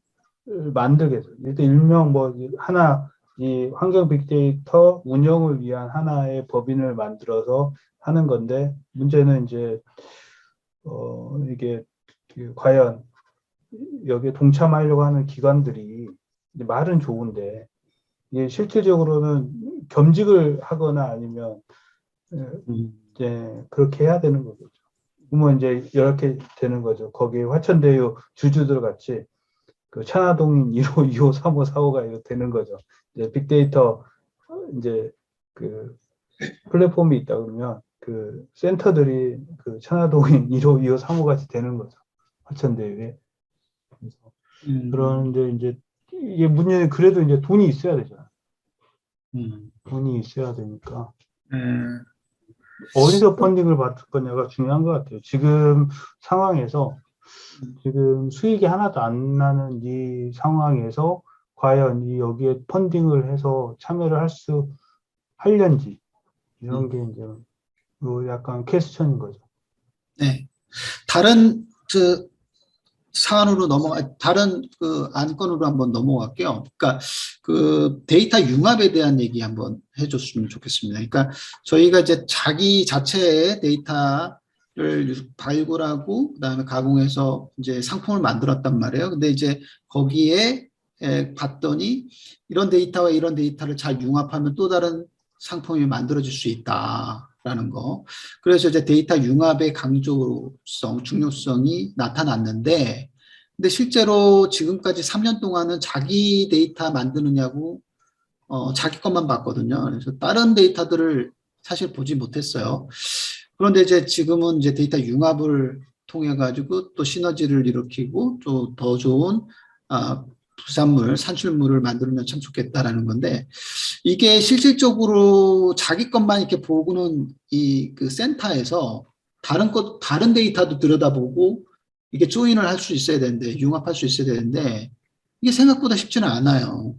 만들겠어요. 일단 일명 뭐 하나 이 환경 빅데이터 운영을 위한 하나의 법인을 만들어서 하는 건데 문제는 이제 이게 과연 여기에 동참하려고 하는 기관들이 이제 말은 좋은데 이게 실질적으로는 겸직을 하거나 아니면 음, 이제 그렇게 해야 되는 거죠. 그러면 이제 이렇게 되는 거죠. 거기에 화천대유 주주들 같이 그 천화동인 1호, 2호, 3호, 4호가 이렇게 되는 거죠. 이제 빅데이터 이제 그 플랫폼이 있다 그러면 그 센터들이 그 천화동인 1호, 2호, 3호 같이 되는 거죠. 화천대유에. 그래서 음, 그런데 이제 이게 문제는 그래도 이제 돈이 있어야 되잖아. 음, 돈이 있어야 되니까 네, 어디서 펀딩을 받을 거냐가 중요한 것 같아요. 지금 상황에서 음, 지금 수익이 하나도 안 나는 이 상황에서 과연 이 여기에 펀딩을 해서 참여를 할는지 이런 게 이제 뭐 약간 퀘스천인 거죠. 네. 다른 그 사안으로 다른 그 안건으로 한번 넘어갈게요. 그러니까 그 데이터 융합에 대한 얘기 한번 해줬으면 좋겠습니다. 그러니까 저희가 이제 자기 자체의 데이터를 발굴하고 그다음에 가공해서 이제 상품을 만들었단 말이에요. 근데 이제 거기에 봤더니 이런 데이터와 이런 데이터를 잘 융합하면 또 다른 상품이 만들어질 수 있다라는 거. 그래서 이제 데이터 융합의 강조성, 중요성이 나타났는데, 근데 실제로 지금까지 3년 동안은 자기 데이터 만드느냐고, 자기 것만 봤거든요. 그래서 다른 데이터들을 사실 보지 못했어요. 그런데 이제 지금은 이제 데이터 융합을 통해 가지고 또 시너지를 일으키고 또 더 좋은, 아, 부산물, 산출물을 만들면 참 좋겠다라는 건데, 이게 실질적으로 자기 것만 이렇게 보고는 이 그 센터에서 다른 데이터도 들여다보고 이게 조인을 할 수 있어야 되는데, 융합할 수 있어야 되는데, 이게 생각보다 쉽지는 않아요.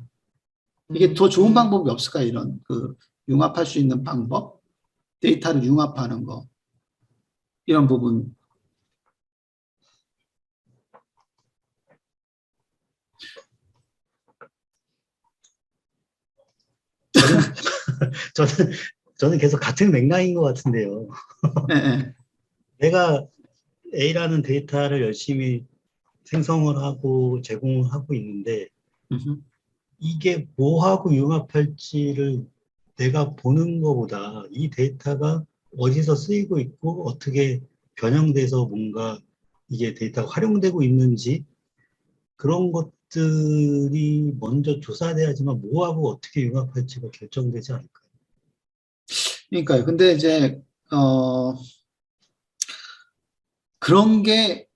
이게 더 좋은 방법이 없을까, 이런 그 융합할 수 있는 방법? 데이터를 융합하는 거. 이런 부분. 저는, 저는, 저는 계속 같은 맥락인 것 같은데요. 예, 예. 내가 A라는 데이터를 열심히 생성을 하고 제공을 하고 있는데 음흠. 이게 뭐하고 융합할지를 내가 보는 것보다 이 데이터가 어디서 쓰이고 있고 어떻게 변형돼서 뭔가 이게 데이터가 활용되고 있는지 그런 것들이 먼저 조사돼야지만 뭐하고 어떻게 융합할지가 결정되지 않을까요? 그러니까요. 근데 이제 그런 게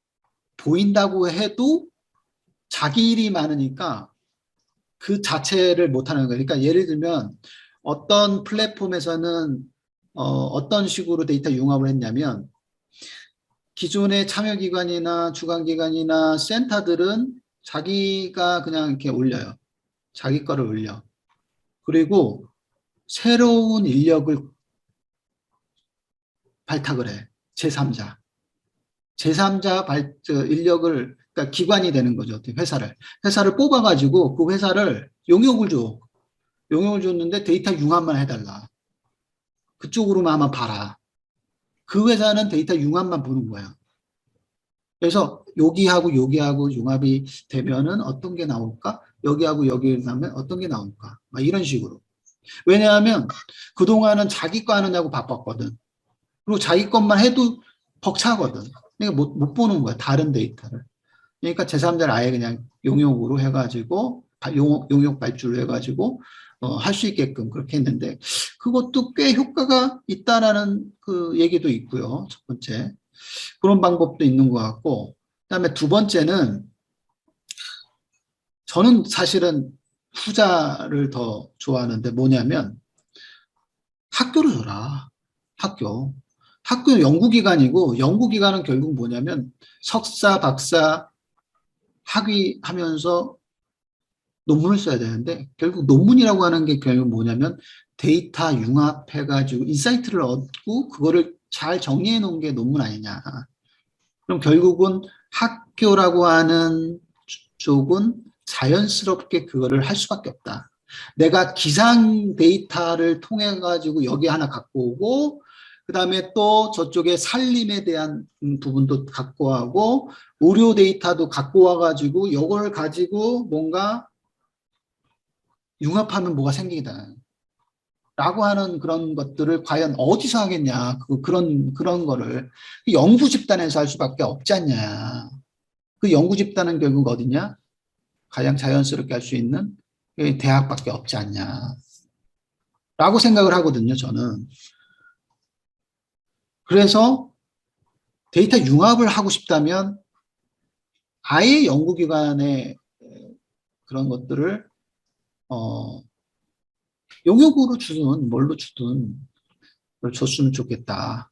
보인다고 해도 자기 일이 많으니까 그 자체를 못하는 거예요. 그러니까 예를 들면 어떤 플랫폼에서는 어떤 식으로 데이터 융합을 했냐면 기존의 참여기관이나 주관기관이나 센터들은 자기가 그냥 이렇게 올려요. 자기 거를 올려. 그리고 새로운 인력을 발탁을 해. 제3자. 제3자 인력을, 그러니까 기관이 되는 거죠. 회사를. 회사를 뽑아가지고 그 회사를 용역을 줘. 용역을 줬는데 데이터 융합만 해달라. 그쪽으로만 한번 봐라. 그 회사는 데이터 융합만 보는 거야. 그래서 여기하고 여기하고 융합이 되면은 어떤 게 나올까? 여기하고 여기 하면 어떤 게 나올까? 막 이런 식으로. 왜냐하면 그동안은 자기 거 하느냐고 바빴거든. 그리고 자기 것만 해도 벅차거든. 그러니까 못 보는 거야. 다른 데이터를. 그러니까 제3자를 아예 그냥 용역으로 해가지고, 용역 발주를 해가지고, 할 수 있게끔 그렇게 했는데, 그것도 꽤 효과가 있다라는 그 얘기도 있고요. 첫 번째. 그런 방법도 있는 것 같고, 그다음에 두 번째는 저는 사실은 후자를 더 좋아하는데 뭐냐면 학교를 줘라. 학교. 학교 연구기관이고 연구기관은 결국 뭐냐면 석사, 박사, 학위하면서 논문을 써야 되는데 결국 논문이라고 하는 게 결국 뭐냐면 데이터 융합해가지고 인사이트를 얻고 그거를 잘 정리해 놓은 게 논문 아니냐. 그럼 결국은 학교라고 하는 쪽은 자연스럽게 그거를 할 수밖에 없다. 내가 기상 데이터를 통해 가지고 여기 하나 갖고 오고 그다음에 또 저쪽에 산림에 대한 부분도 갖고 하고 의료 데이터도 갖고 와 가지고 이걸 가지고 뭔가 융합하면 뭐가 생기다. 라고 하는 그런 것들을 과연 어디서 하겠냐. 그런 거를 연구 집단에서 할 수밖에 없지 않냐. 그 연구 집단은 결국 어디냐? 가장 자연스럽게 할 수 있는 대학밖에 없지 않냐. 라고 생각을 하거든요, 저는. 그래서 데이터 융합을 하고 싶다면 아예 연구기관의 그런 것들을, 용역으로 주든 뭘로 주든 줬으면 좋겠다.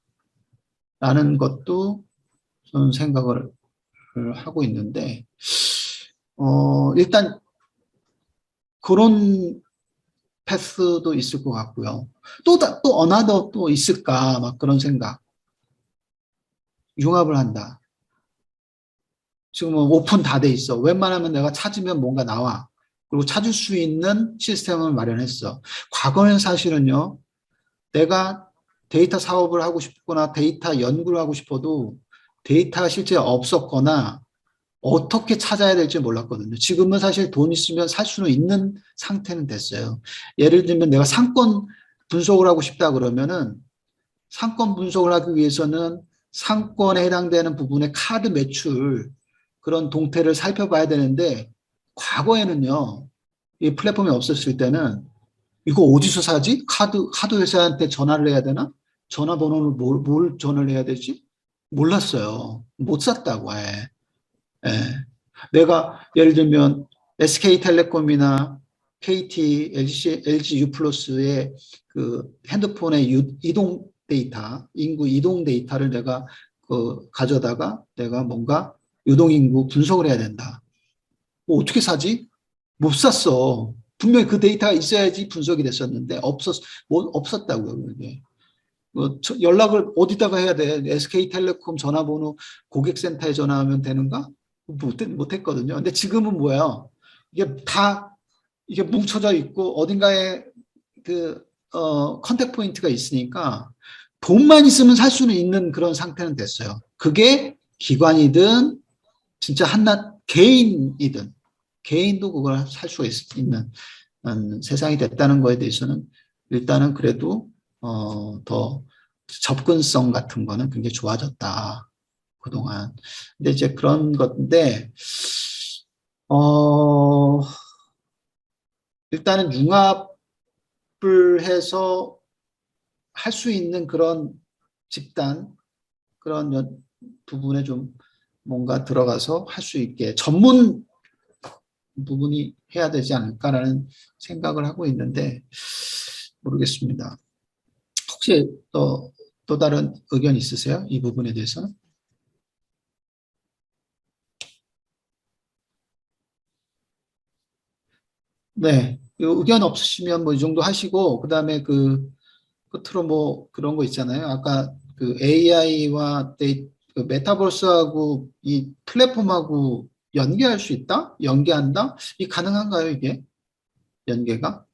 라는 것도 저는 생각을 하고 있는데, 일단 그런 패스도 있을 것 같고요. 또 어나더 또 있을까? 막 그런 생각. 융합을 한다. 지금 오픈 다 돼 있어. 웬만하면 내가 찾으면 뭔가 나와. 그리고 찾을 수 있는 시스템을 마련했어. 과거엔 사실은요, 내가 데이터 사업을 하고 싶거나 데이터 연구를 하고 싶어도 데이터가 실제 없었거나 어떻게 찾아야 될지 몰랐거든요. 지금은 사실 돈 있으면 살 수는 있는 상태는 됐어요. 예를 들면 내가 상권 분석을 하고 싶다 그러면은 상권 분석을 하기 위해서는 상권에 해당되는 부분의 카드 매출 그런 동태를 살펴봐야 되는데 과거에는요. 이 플랫폼이 없었을 때는 이거 어디서 사지? 카드 회사한테 전화를 해야 되나? 전화번호를 뭘 전화를 해야 되지? 몰랐어요. 못 샀다고 해. 예. 내가 예를 들면 SK텔레콤이나 KT, LG U+의 그 핸드폰의 이동 데이터, 인구 이동 데이터를 내가 가져다가 내가 뭔가 유동인구 분석을 해야 된다. 뭐 어떻게 사지? 못 샀어. 분명히 그 데이터가 있어야지 분석이 됐었는데 없었다고요. 그게. 연락을 어디다가 해야 돼? SK텔레콤 전화번호 고객센터에 전화하면 되는가? 못했거든요. 근데 지금은 뭐야? 이게 다 이게 뭉쳐져 있고 어딘가에 컨택 포인트가 있으니까 돈만 있으면 살 수는 있는 그런 상태는 됐어요. 그게 기관이든 진짜 한낱 개인이든 개인도 그걸 살 수가 있는 세상이 됐다는 거에 대해서는 일단은 그래도 더 접근성 같은 거는 굉장히 좋아졌다. 그동안. 근데 이제 그런 건데, 어, 일단은 융합을 해서 할 수 있는 그런 집단, 그런 부분에 좀 뭔가 들어가서 할 수 있게 전문 부분이 해야 되지 않을까라는 생각을 하고 있는데, 모르겠습니다. 혹시 또 다른 의견 있으세요? 이 부분에 대해서는? 네. 의견 없으시면 뭐 이 정도 하시고, 그 다음에 끝으로 뭐 그런 거 있잖아요. 아까 그 AI와 그 메타버스하고 이 플랫폼하고 연계할 수 있다? 연계한다? 이 가능한가요, 이게? 연계가?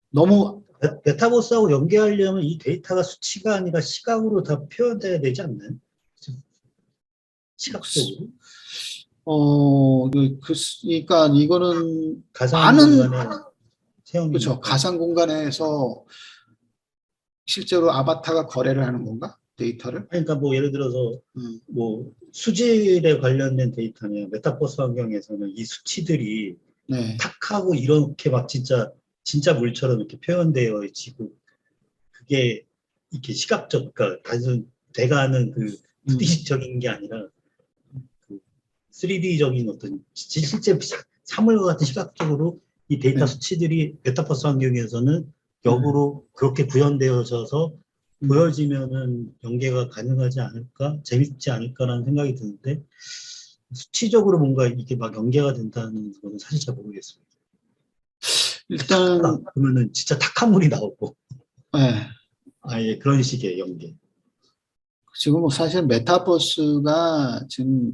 너무, 메타버스하고 연계하려면 이 데이터가 수치가 아니라 시각으로 다 표현돼야 되지 않나요? 시각적으로. 그러니까 이거는 가상 많은, 공간의 그렇죠. 체험이니까. 가상 공간에서 실제로 아바타가 거래를 하는 건가? 데이터를? 그러니까 뭐 예를 들어서 음, 뭐 수질에 관련된 데이터는 메타버스 환경에서는 이 수치들이 네. 탁하고 이렇게 막 진짜 물처럼 이렇게 표현되어 지고 그게 이렇게 시각적, 그러니까 단순 내가 아는 그 음, 2D적인 게 아니라 그 3D적인 어떤 실제 사물과 같은 시각적으로 이 데이터 네. 수치들이 메타버스 환경에서는 네. 역으로 그렇게 구현되어져서 음. 보여지면은 연계가 가능하지 않을까, 재밌지 않을까라는 생각이 드는데 수치적으로 뭔가 이게 막 연계가 된다는 거는 사실 잘 모르겠습니다. 탁하다 일단, 그러면은 진짜 탁한 물이 나오고 네. 아예 그런 식의 연계. 지금 뭐 사실 메타버스가 지금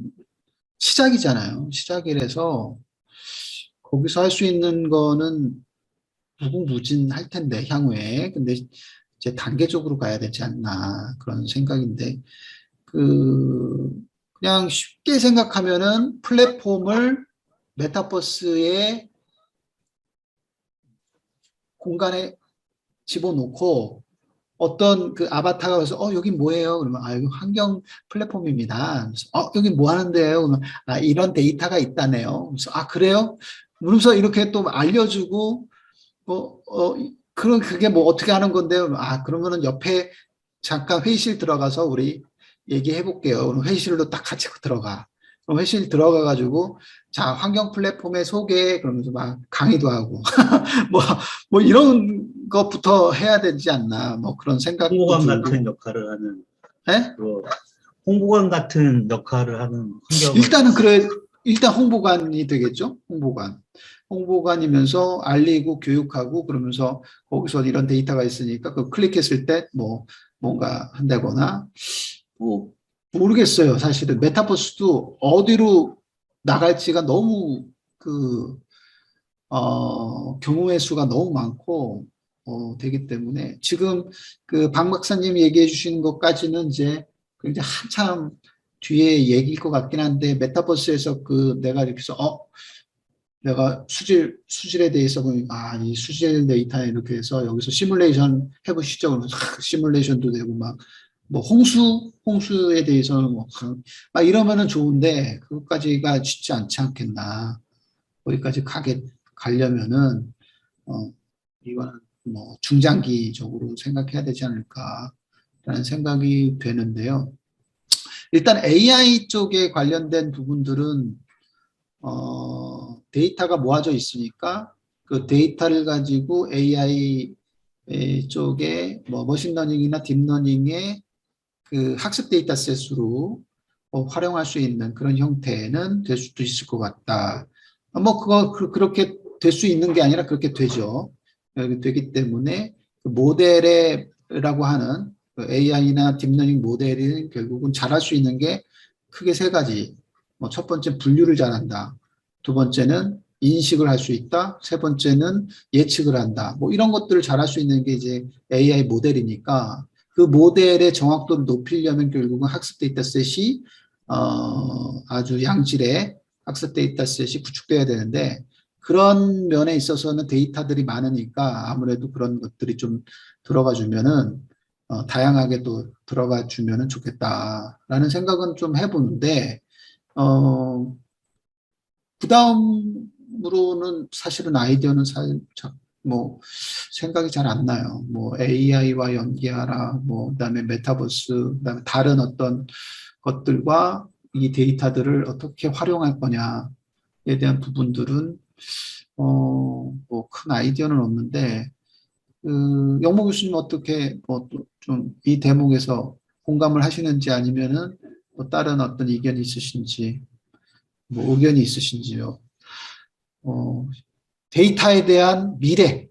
시작이잖아요. 시작이라서 거기서 할 수 있는 거는 무궁무진할 텐데 향후에. 근데 이제 단계적으로 가야 되지 않나 그런 생각인데 그 그냥 쉽게 생각하면은 플랫폼을 메타버스의 공간에 집어넣고 어떤 그 아바타가 그래서 여기 뭐예요? 그러면 이거 환경 플랫폼입니다. 그래서 여기 뭐 하는데요? 그러면 이런 데이터가 있다네요. 그래서 그래요? 그러면서 이렇게 또 알려주고 그런 그게 뭐 어떻게 하는 건데요? 그러면은 옆에 잠깐 회의실 들어가서 우리 얘기해 볼게요. 그럼 회의실로 딱 같이 들어가. 그럼 회의실 들어가 가지고 자, 환경 플랫폼의 소개 그러면서 막 강의도 하고 뭐, 뭐 이런 것부터 해야 되지 않나 뭐 그런 생각도 홍보관 같은 들고. 역할을 하는 예? 그 홍보관 같은 역할을 하는 환경을 일단은 그래 일단 홍보관이 되겠죠. 홍보관이면서 알리고 교육하고 그러면서 거기서 이런 데이터가 있으니까 그 클릭했을 때 뭐 뭔가 한다거나 뭐 모르겠어요. 사실은 메타버스도 어디로 나갈지가 너무 그 경우의 수가 너무 많고 되기 때문에 지금 그 박 박사님이 얘기해 주시는 것까지는 이제 굉장히 한참 뒤에 얘기일 것 같긴 한데 메타버스에서 내가 이렇게 해서 내가 수질에 대해서 보면 이 수질 데이터에 이렇게 해서 여기서 시뮬레이션 해보시죠. 그러면서 시뮬레이션도 되고 막 뭐 홍수에 대해서는 막 이러면은 좋은데 그것까지가 쉽지 않지 않겠나. 거기까지 가려면은 이거는 뭐 중장기적으로 생각해야 되지 않을까라는 생각이 되는데요. 일단 AI 쪽에 관련된 부분들은 데이터가 모아져 있으니까 그 데이터를 가지고 AI 쪽에 뭐 머신러닝이나 딥러닝의 그 학습 데이터셋으로 활용할 수 있는 그런 형태는 될 수도 있을 것 같다. 뭐 그렇게 될 수 있는 게 아니라 그렇게 되죠. 되기 때문에 그 모델이라고 하는 AI나 딥러닝 모델이 결국은 잘할 수 있는 게 크게 세 가지. 뭐 첫 번째 분류를 잘한다. 두 번째는 인식을 할 수 있다. 세 번째는 예측을 한다. 뭐 이런 것들을 잘할 수 있는 게 이제 AI 모델이니까 그 모델의 정확도를 높이려면 결국은 학습 데이터셋이 아주 양질의 학습 데이터셋이 구축돼야 되는데 그런 면에 있어서는 데이터들이 많으니까 아무래도 그런 것들이 좀 들어가 주면은 다양하게 또 들어가 주면은 좋겠다라는 생각은 좀 해보는데, 어, 그 다음으로는 사실은 아이디어는 뭐, 생각이 잘 안 나요. 뭐, AI와 연계하라, 뭐, 그다음에 메타버스, 그다음에 다른 어떤 것들과 이 데이터들을 어떻게 활용할 거냐에 대한 부분들은, 뭐, 큰 아이디어는 없는데, 영모 교수님 어떻게, 뭐, 좀 이 대목에서 공감을 하시는지 아니면은 뭐 다른 어떤 의견이 있으신지, 뭐, 의견이 있으신지요. 어, 데이터에 대한 미래,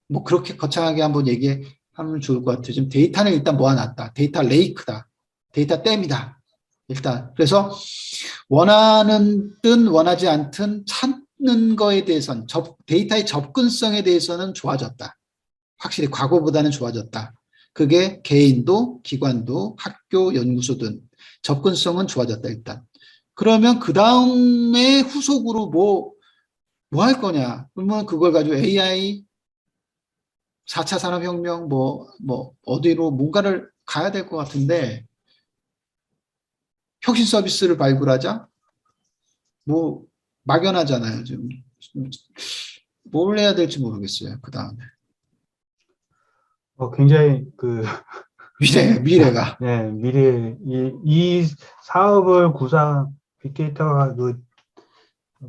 뭐 그렇게 거창하게 한번 얘기하면 좋을 것 같아요. 지금 데이터는 일단 모아놨다. 데이터 레이크다. 데이터 댐이다. 일단. 그래서 원하는 든 원하지 않든 찾는 거에 대해서는 데이터의 접근성에 대해서는 좋아졌다. 확실히 과거보다는 좋아졌다. 그게 개인도 기관도 학교 연구소든 접근성은 좋아졌다 일단. 그러면 그 다음에 후속으로 뭐 할 거냐? 그러면 그걸 가지고 AI 4차 산업혁명 어디로 뭔가를 가야 될 것 같은데 혁신 서비스를 발굴하자? 뭐 막연하잖아요. 지금 뭘 해야 될지 모르겠어요. 그 다음에 굉장히 그 미래가 네, 미래 이 사업을 빅데이터가 그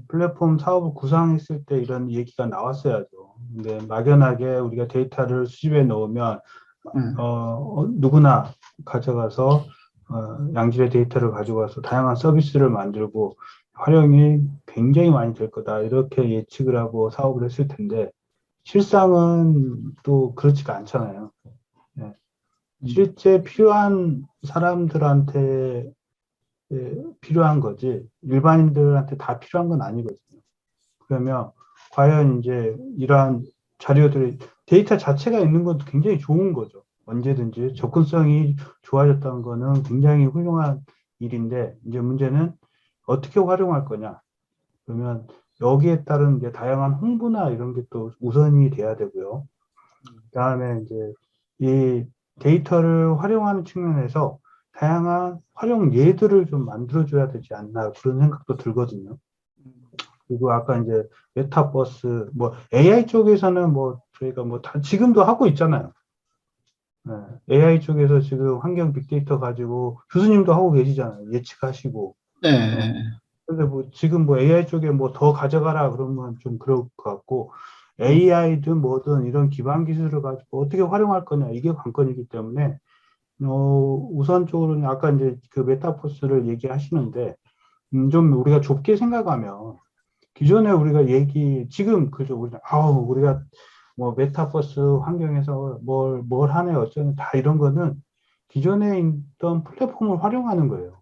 플랫폼 사업을 구상했을 때 이런 얘기가 나왔어야죠. 근데 막연하게 우리가 데이터를 수집해 놓으면 음, 누구나 가져가서 양질의 데이터를 가져가서 다양한 서비스를 만들고 활용이 굉장히 많이 될 거다. 이렇게 예측을 하고 사업을 했을 텐데 실상은 또 그렇지가 않잖아요. 네. 실제 필요한 사람들한테 필요한 거지 일반인들한테 다 필요한 건 아니거든요. 그러면 과연 이제 이러한 자료들이 데이터 자체가 있는 것도 굉장히 좋은 거죠. 언제든지 접근성이 좋아졌다는 거는 굉장히 훌륭한 일인데 이제 문제는 어떻게 활용할 거냐. 그러면 여기에 따른 이제 다양한 홍보나 이런 게 또 우선이 돼야 되고요. 그다음에 이제 이 데이터를 활용하는 측면에서 다양한 활용 예들을 좀 만들어줘야 되지 않나 그런 생각도 들거든요. 그리고 아까 이제 메타버스, 뭐 AI 쪽에서는 뭐 저희가 뭐 다 지금도 하고 있잖아요. 네. AI 쪽에서 지금 환경 빅데이터 가지고 교수님도 하고 계시잖아요. 예측하시고. 어. 네. 근데 뭐 지금 뭐 AI 쪽에 뭐 더 가져가라 그러면 좀 그럴 것 같고 음, AI든 뭐든 이런 기반 기술을 가지고 어떻게 활용할 거냐 이게 관건이기 때문에 우선적으로는 아까 이제 그 메타버스를 얘기하시는데 좀 우리가 좁게 생각하면 기존에 우리가 지금 그죠 우리가 뭐 메타버스 환경에서 뭘 하네 어쩌네 다 이런 거는 기존에 있던 플랫폼을 활용하는 거예요.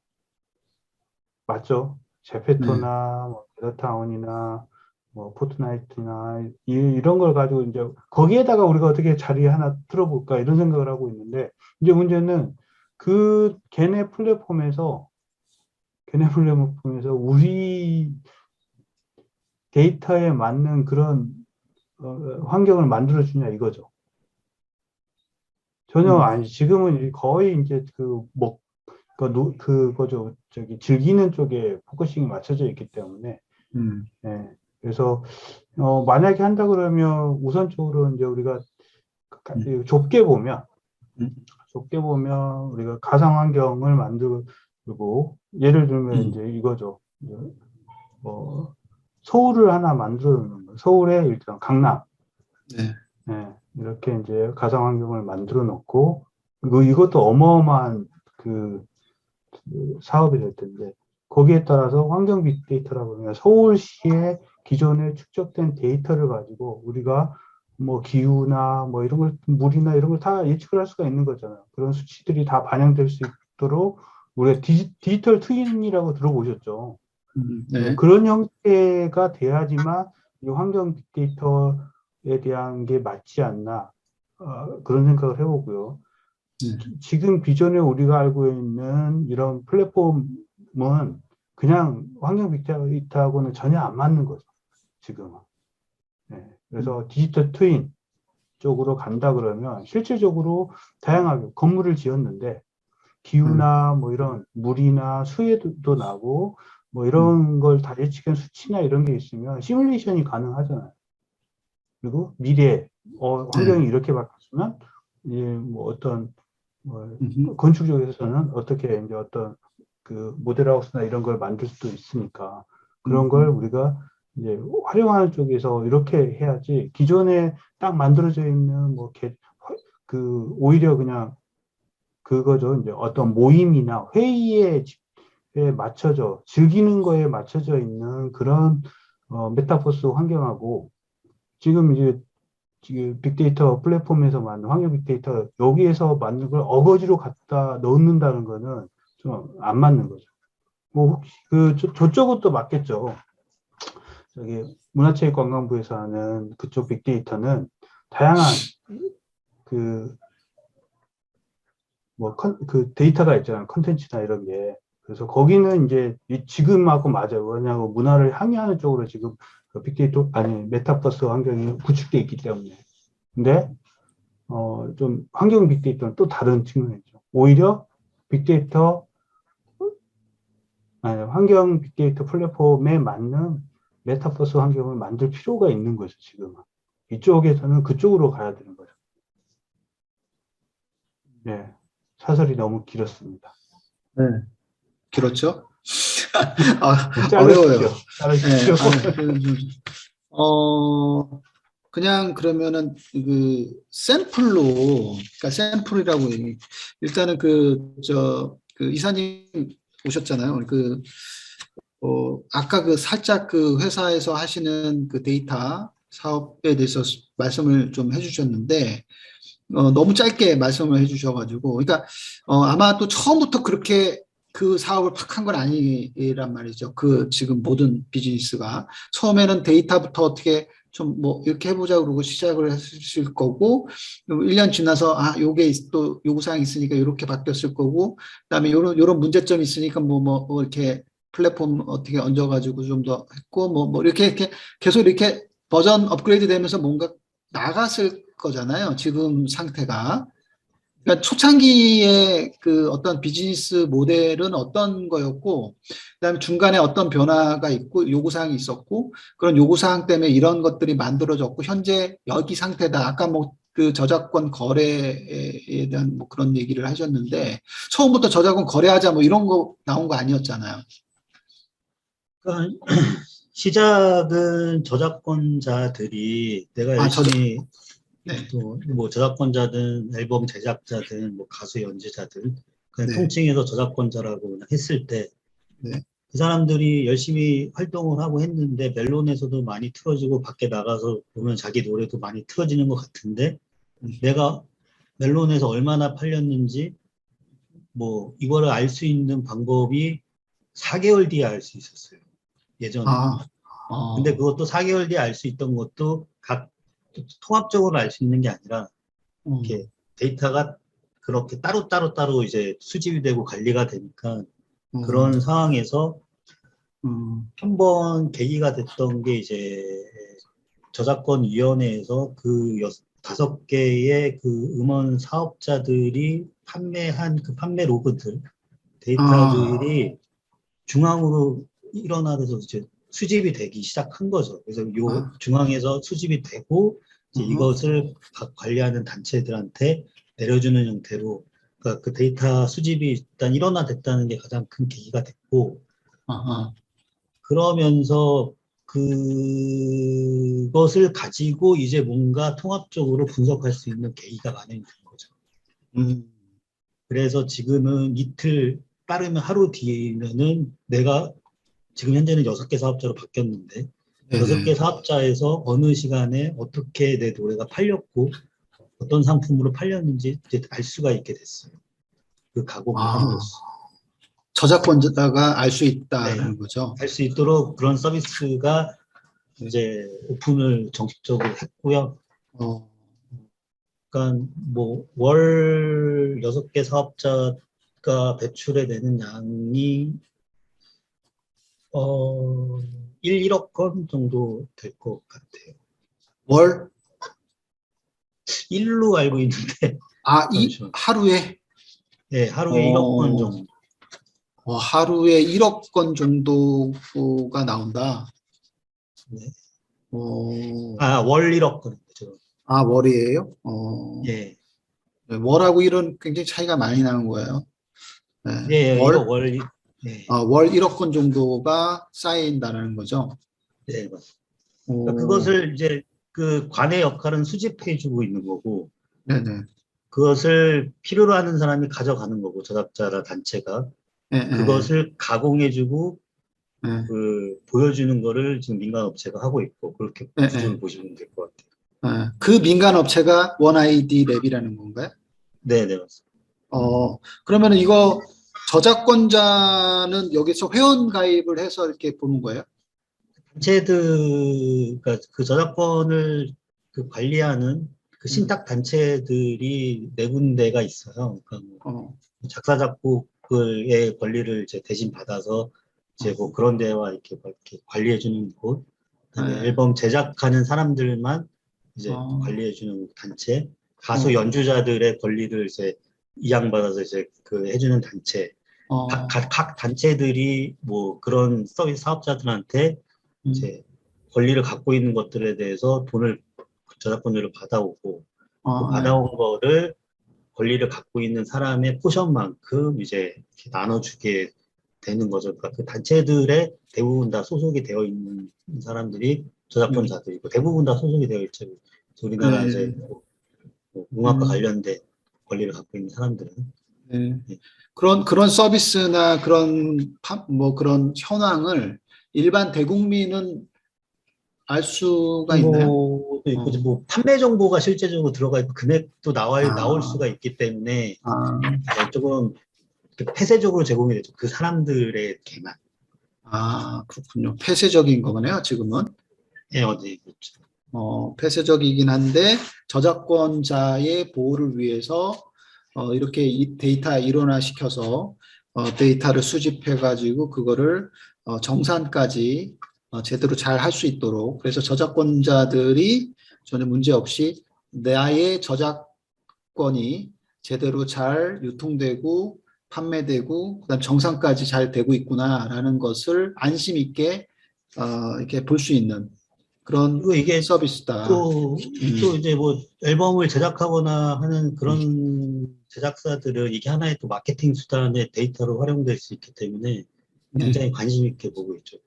맞죠? 네. 제페토나 뭐 베더타운이나 뭐 포트나이트나 이런 걸 가지고 이제 거기에다가 우리가 어떻게 자리 하나 틀어볼까 이런 생각을 하고 있는데 이제 문제는 걔네 플랫폼에서 우리 데이터에 맞는 그런 환경을 만들어주냐 이거죠. 전혀 음, 아니 지금은 거의 이제 그거죠 즐기는 쪽에 포커싱이 맞춰져 있기 때문에 음, 예. 그래서 만약에 한다 그러면 우선적으로 이제 우리가 음, 좁게 보면 음, 우리가 가상 환경을 만들고 예를 들면 음, 이제 이거죠. 서울을 하나 만들어 놓는 거예요. 서울에 일단 강남 네. 예, 이렇게 이제 가상 환경을 만들어 놓고 그리고 이것도 어마어마한 그 사업이 될 텐데 거기에 따라서 환경 빅데이터라고 하면 서울시의 기존에 축적된 데이터를 가지고 우리가 뭐 기후나 뭐 이런 걸 물이나 이런 걸 다 예측을 할 수가 있는 거잖아요. 그런 수치들이 다 반영될 수 있도록 우리가 디지털 트윈이라고 들어보셨죠? 네. 그런 형태가 돼야지만 이 환경 빅데이터에 대한 게 맞지 않나 그런 생각을 해보고요. 네. 지금 기존에 우리가 알고 있는 이런 플랫폼은 그냥 환경 빅데이터하고는 전혀 안 맞는 거죠. 지금은. 네. 음, 그래서 디지털 트윈 쪽으로 간다 그러면 실질적으로 다양하게 건물을 지었는데 기후나 뭐 이런 물이나 수해도 나고 뭐 이런 걸 다 예측한 수치나 이런 게 있으면 시뮬레이션이 가능하잖아요. 그리고 미래 네. 환경이 이렇게 바뀌었으면 이제 뭐 어떤 뭐 음흠. 건축적에서는 어떻게 이제 어떤 그 모델하우스나 이런 걸 만들 수도 있으니까 그런 걸 음. 우리가 이제 활용하는 쪽에서 이렇게 해야지 기존에 딱 만들어져 있는 그 오히려 그냥 그거죠. 이제 어떤 모임이나 회의에 맞춰져 즐기는 거에 맞춰져 있는 그런 메타버스 환경하고 지금 이제 지금 빅데이터 플랫폼에서 만든 환경 빅데이터 여기에서 만든 걸 어거지로 갖다 넣는다는 거는 좀 안 맞는 거죠. 뭐 혹시 저쪽은 또 맞겠죠. 저기 문화체육관광부에서 하는 그쪽 빅데이터는 다양한 그 그 데이터가 있잖아요. 컨텐츠나 이런 게. 그래서 거기는 이제 지금하고 맞아요. 왜냐하면 문화를 항의하는 쪽으로 지금 그 빅데이터, 아니, 메타버스 환경이 구축되어 있기 때문에. 근데, 좀 환경 빅데이터는 또 다른 측면이죠. 오히려 빅데이터, 아니, 환경 빅데이터 플랫폼에 맞는 메타버스 환경을 만들 필요가 있는 거죠, 지금은. 이쪽에서는 그쪽으로 가야 되는 거죠. 네. 사설이 너무 길었습니다. 네. 그렇죠. 아, 어려워요. 자르십시오. 네, 자르십시오. 그냥 그러면은 샘플로, 그러니까 샘플이라고 일단은 그 이사님 오셨잖아요. 아까 살짝 그 회사에서 하시는 그 데이터 사업에 대해서 말씀을 좀 해주셨는데, 너무 짧게 말씀을 해주셔가지고, 그러니까, 아마 또 처음부터 그렇게 그 사업을 팍 한 건 아니란 말이죠. 지금 모든 비즈니스가. 처음에는 데이터부터 어떻게 좀 뭐 이렇게 해보자 그러고 시작을 했을 거고, 1년 지나서, 요게 또 요구사항이 있으니까 이렇게 바뀌었을 거고, 그다음에 요런 문제점이 있으니까 뭐 이렇게 플랫폼 어떻게 얹어가지고 좀 더 했고, 뭐 이렇게 계속 이렇게 버전 업그레이드 되면서 뭔가 나갔을 거잖아요. 지금 상태가. 그러니까 초창기에 그 어떤 비즈니스 모델은 어떤 거였고, 그다음에 중간에 어떤 변화가 있고 요구사항이 있었고, 그런 요구사항 때문에 이런 것들이 만들어졌고, 현재 여기 상태다. 아까 뭐 그 저작권 거래에 대한 뭐 그런 얘기를 하셨는데, 처음부터 저작권 거래하자 뭐 이런 거 나온 거 아니었잖아요. 그러니까 시작은 저작권자들이 내가 아, 열심히 네, 또 뭐 저작권자든 앨범 제작자든 뭐 가수 연주자든 그냥 네, 통칭해서 저작권자라고 그냥 했을 때 네. 그 사람들이 열심히 활동을 하고 했는데 멜론에서도 많이 틀어지고 밖에 나가서 보면 자기 노래도 많이 틀어지는 것 같은데 음. 내가 멜론에서 얼마나 팔렸는지 뭐 이거를 알 수 있는 방법이 4개월 뒤에 알 수 있었어요. 예전에는. 아, 근데 어, 그것도 4개월 뒤에 알 수 있던 것도 각 통합적으로 알 수 있는 게 아니라 이렇게 음, 데이터가 그렇게 따로 이제 수집이 되고 관리가 되니까 음, 그런 상황에서 음. 한 번 계기가 됐던 게 이제 저작권위원회에서 그 5개의 그 음원 사업자들이 판매한 그 판매 로그들, 아, 데이터들이 중앙으로 일어나서 이제 수집이 되기 시작한 거죠. 그래서 요 아, 중앙에서 수집이 되고 이제 어허, 이것을 관리하는 단체들한테 내려주는 형태로 그러니까 그 데이터 수집이 일단 일어나됐다는 게 가장 큰 계기가 됐고 아하, 그러면서 그것을 가지고 이제 뭔가 통합적으로 분석할 수 있는 계기가 마련이 된 거죠. 음, 그래서 지금은 이틀 빠르면 하루 뒤면은 내가 지금 현재는 6개 사업자로 바뀌었는데 6개 네네. 사업자에서 어느 시간에 어떻게 내 노래가 팔렸고 어떤 상품으로 팔렸는지 이제 알 수가 있게 됐어요. 그 가공을 아, 함으로써. 저작권자가 알 수 네. 있다라는 거죠. 알 수 있도록 그런 서비스가 네. 이제 오픈을 정식적으로 했고요. 어, 그러니까 뭐 월 6개 사업자가 배출해 내는 양이 1, 1억 건 정도 될 것 같아요. 월? 일로 알고 있는데, 이 잠시만. 하루에 네, 하루에 1억 건 어, 정도. 하루에 1억 건 정도가 나온다. 네. 어, 월 1억 건. 그죠. 월이에요? 예. 네, 월하고 일은 굉장히 차이가 많이 나는 거예요. 네, 예, 예, 이거 예. 월 1억 건 정도가 쌓인다는 거죠. 네, 맞습니다. 그러니까 오, 그것을 이제 그 관의 역할은 수집해주고 있는 거고, 네네. 그것을 필요로 하는 사람이 가져가는 거고, 저작자나 단체가. 예, 예, 그것을 가공해주고, 예, 보여주는 거를 지금 민간 업체가 하고 있고, 그렇게 예, 예. 구조를 보시면 될 것 같아요. 그 민간 업체가 원아이디 랩이라는 건가요? 네, 네, 맞습니다. 그러면은 이거 저작권자는 여기서 회원 가입을 해서 이렇게 보는 거예요? 그러니까 그 저작권을 관리하는 그 음, 신탁 단체들이 네 군데가 있어요. 그러니까 뭐 어, 작사, 작곡의 권리를 이제 대신 받아서 이제 어, 뭐 그런 데와 이렇게 관리해주는 곳, 그다음에 예, 앨범 제작하는 사람들만 이제 어, 관리해주는 단체, 가수 어, 연주자들의 권리를 이제 이양받아서 이제 해주는 단체, 어, 각 단체들이 뭐 그런 서비스 사업자들한테 음, 이제 권리를 갖고 있는 것들에 대해서 저작권료를 받아오고, 그 예, 받아온 거를 권리를 갖고 있는 사람의 포션만큼 이제 이렇게 나눠주게 되는 거죠. 그러니까 그 단체들의 대부분 다 소속이 되어 있는 사람들이 음, 저작권자들이고, 대부분 다 소속이 되어 있죠. 우리나라 이제 예, 뭐 음악과 음, 관련된 권리를 갖고 있는 사람들은. 예. 예. 그런 서비스나 뭐 그런 현황을 일반 대국민은 알 수가 있나요? 정보도 있고, 어, 뭐 판매 정보가 실제적으로 들어가 있고, 금액도 나올 아, 수가 있기 때문에 아, 조금 폐쇄적으로 제공이 되죠. 그 사람들에게만. 그렇군요. 폐쇄적인 거네요, 지금은. 예, 어디, 그렇죠. 폐쇄적이긴 한데 저작권자의 보호를 위해서 이렇게 이 데이터 일원화시켜서 데이터를 수집해가지고 그거를 정산까지 제대로 잘 할 수 있도록 그래서 저작권자들이 전혀 문제 없이 나의 저작권이 제대로 잘 유통되고 판매되고 그다음 정산까지 잘 되고 있구나라는 것을 안심 있게 이렇게 볼 수 있는 그런 그리고 이게 서비스다. 또 음, 이제 뭐 앨범을 제작하거나 하는 음, 그런 제작사들은 이게 하나의 또 마케팅 수단의 데이터로 활용될 수 있기 때문에 네. 굉장히 관심 있게 보고 있죠.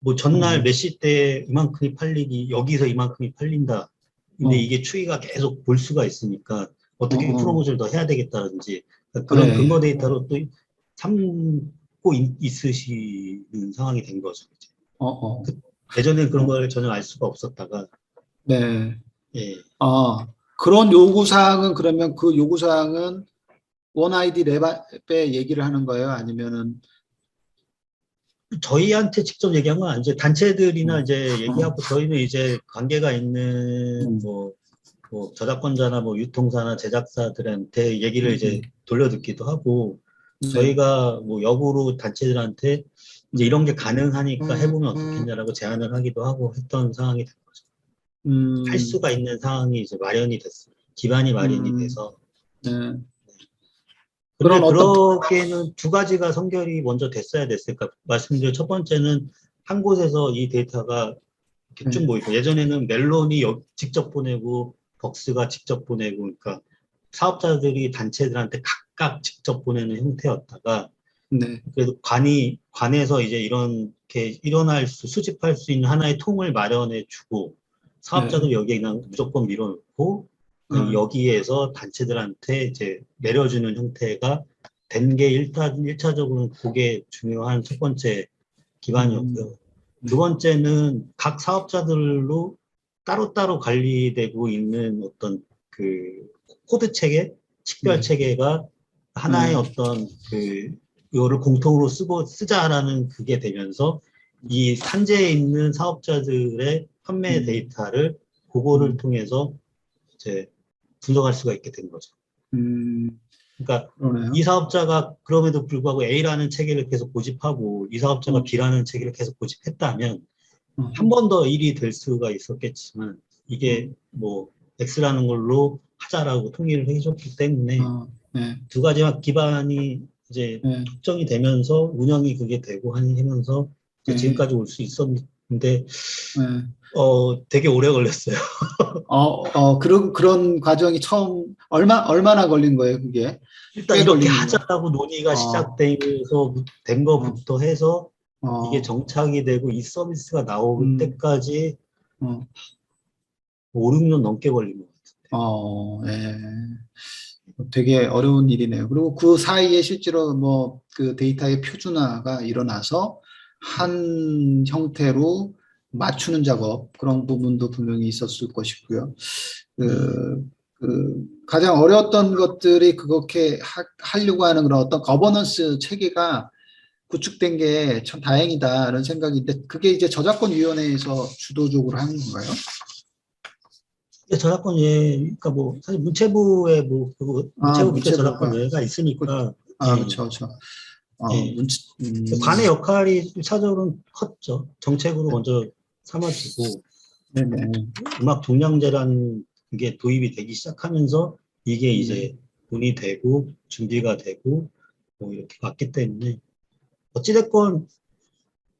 뭐 전날 어, 몇 시 때 이만큼이 팔리기, 여기서 이만큼이 팔린다. 근데 어, 이게 추이가 계속 볼 수가 있으니까 어, 어떻게 어, 프로모션을 더 해야 되겠다든지 그런 네. 근거 데이터로 또 삼고 있으시는 상황이 된 거죠. 이제. 어, 어, 예전엔 그런 어, 걸 전혀 알 수가 없었다가, 네. 예. 그런 요구사항은 그러면 그 요구사항은 원 아이디 랩에 얘기를 하는 거예요? 아니면은, 저희한테 직접 얘기한 건 아니죠. 단체들이나 어, 이제 어, 얘기하고 저희는 이제 관계가 있는 뭐 저작권자나 뭐 유통사나 제작사들한테 얘기를 이제 음, 돌려듣기도 하고 네. 저희가 뭐 역으로 단체들한테 이제 이런 게 가능하니까 해보면 어떻겠냐라고 제안을 하기도 하고 했던 상황이 된 거죠. 할 음, 수가 있는 상황이 이제 마련이 됐어요. 기반이 마련이 음, 돼서. 네. 그런 근데 어떤, 그러기에는 두 가지가 선결이 먼저 됐어야 됐을까. 말씀드린 첫 번째는 한 곳에서 이 데이터가 이렇게 쭉 네, 모이고, 예전에는 멜론이 직접 보내고, 벅스가 직접 보내고, 그러니까 사업자들이 단체들한테 각각 직접 보내는 형태였다가, 네, 그래도 관에서 이제 이렇게 수집할 수 있는 하나의 통을 마련해 주고, 네, 사업자들 여기에 그냥 무조건 밀어놓고, 그냥 어, 여기에서 단체들한테 이제 내려주는 형태가 된 게 일차적으로는 그게 중요한 첫 번째 음, 기반이었고요. 두 네, 번째는 각 사업자들로 따로따로 관리되고 있는 어떤 그 코드 체계, 식별 네, 체계가 하나의 네, 어떤 이거를 공통으로 쓰자라는 그게 되면서 이 산재에 있는 사업자들의 판매 음, 데이터를 그거를 음, 통해서 이제 분석할 수가 있게 된 거죠. 음, 그러니까 이 그러네요. 사업자가 그럼에도 불구하고 A라는 체계를 계속 고집하고 이 사업자가 어, B라는 체계를 계속 고집했다면 어, 한 번 더 일이 될 수가 있었겠지만 이게 어, 뭐 X라는 걸로 하자라고 통일을 해줬기 때문에 네, 두 가지 기반이 이제 네, 확정이 되면서 운영이 그게 되고 하면서 이제 네, 지금까지 올 수 있었는데 네. 되게 오래 걸렸어요. 그런 과정이 얼마나 걸린 거예요, 그게? 일단 꽤 이렇게 걸린 건가? 하자라고 논의가 어, 시작되면서 된 어, 거부터 해서 이게 어, 정착이 되고 이 서비스가 나올 음, 때까지 어, 5, 6년 넘게 걸린 것 같아요. 예. 되게 어려운 일이네요. 그리고 그 사이에 실제로 뭐 그 데이터의 표준화가 일어나서 네. 한 형태로 맞추는 작업 그런 부분도 분명히 있었을 것이고요. 네. 가장 어려웠던 것들이 그렇게 하려고 하는 그런 어떤 거버넌스 체계가 구축된 게 참 다행이다라는 생각인데 그게 이제 저작권위원회에서 주도적으로 하는 건가요? 근데 저작권 예, 그러니까 뭐 사실 문체부에 뭐 문체부 밑에 저작권 문체부가 예가 그, 있으니까 예, 그렇죠, 그렇죠. 예. 문체, 관의 역할이 차적으로는 컸죠. 정책으로 먼저 삼아지고 네네. 음악 종량제라는 게 도입이 되기 시작하면서 이게 네. 이제 논의되고 준비가 되고 뭐 이렇게 왔기 때문에 어찌됐건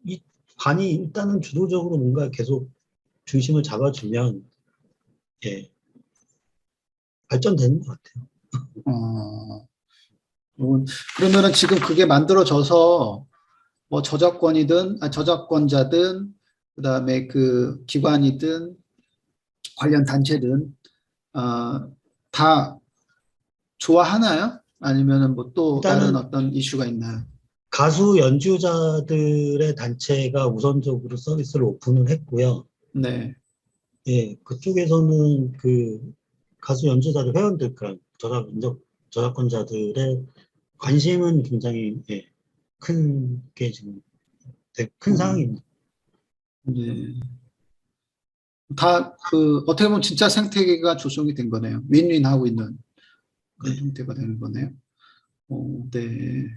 이 관이 일단은 주도적으로 뭔가 계속 중심을 잡아주면 예, 발전되는 것 같아요. 어, 그러면은 지금 그게 만들어져서 뭐 저작권자든, 그다음에 그 기관이든, 관련 단체든, 다 좋아하나요? 아니면은 뭐 또 다른 일단은 어떤 이슈가 있나요? 가수 연주자들의 단체가 우선적으로 서비스를 오픈을 했고요. 네. 예, 그쪽에서는 그 가수 연주자들 회원들 그런 저작권자들의 관심은 굉장히 예, 큰 게 지금 되게 큰 어, 상황입니다. 네. 어떻게 보면 진짜 생태계가 조성이 된 거네요. 윈윈하고 있는 그런 네. 형태가 되는 거네요. 네.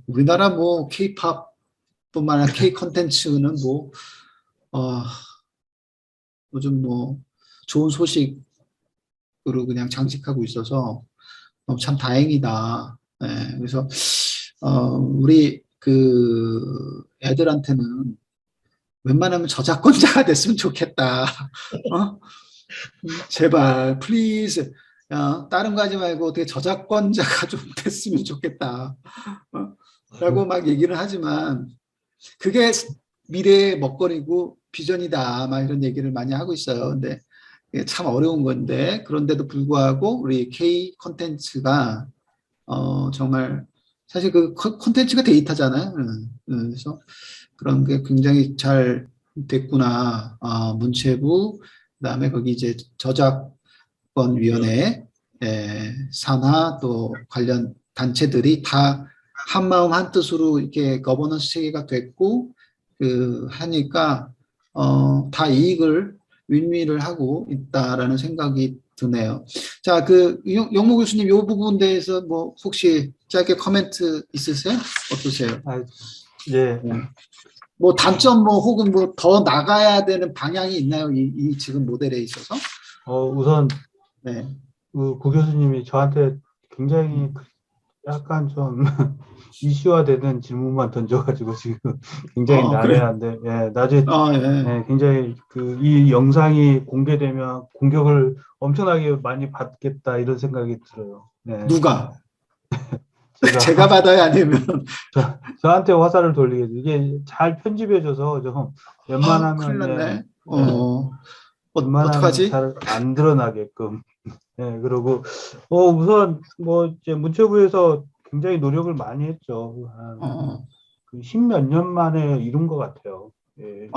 우리나라 뭐 K-팝뿐만 아니라 K 콘텐츠는 뭐 어, 요즘 뭐 좋은 소식으로 그냥 장식하고 있어서 참 다행이다. 예, 그래서 우리 그 애들한테는 웬만하면 저작권자가 됐으면 좋겠다. 어? 제발, 플리즈. 다른 거 하지 말고 어떻게 저작권자가 좀 됐으면 좋겠다. 어? 라고 아유, 막 얘기를 하지만 그게 미래의 먹거리고 비전이다. 막 이런 얘기를 많이 하고 있어요. 근데 이게 참 어려운 건데 그런데도 불구하고 우리 K 콘텐츠가 정말 사실 그 콘텐츠가 데이터잖아요. 그래서 그런 게 굉장히 잘 됐구나. 문체부 그다음에 거기 이제 위원. 저작권위원회 산하 또 관련 단체들이 다 한마음 한뜻으로 이렇게 거버넌스 체계가 됐고 하니까 다 이익을 윈윈을 하고 있다라는 생각이 드네요. 자, 영모 교수님 이 부분 대해서 뭐 혹시 짧게 코멘트 있으세요? 어떠세요? 아, 예, 네. 뭐 단점 뭐 혹은 뭐 더 나가야 되는 방향이 있나요? 이 지금 모델에 있어서? 우선 네. 고 교수님이 저한테 굉장히 음. 약간 좀 이슈화되는 질문만 던져가지고 지금 굉장히 그래요. 난해한데, 예, 나중에 예. 예, 굉장히 이 영상이 공개되면 공격을 엄청나게 많이 받겠다 이런 생각이 들어요. 예, 누가? 제가 제가 받아야 아니면 저한테 화살을 돌리겠죠. 이게 잘 편집해줘서 좀 큰일 웬만하면 났네. 웬만하면 어떡하지? 잘 안 드러나게끔. 예, 그리고 우선 뭐 이제 문체부에서 굉장히 노력을 많이 했죠. 어, 그 십몇 년 만에 이룬 것 같아요. 예,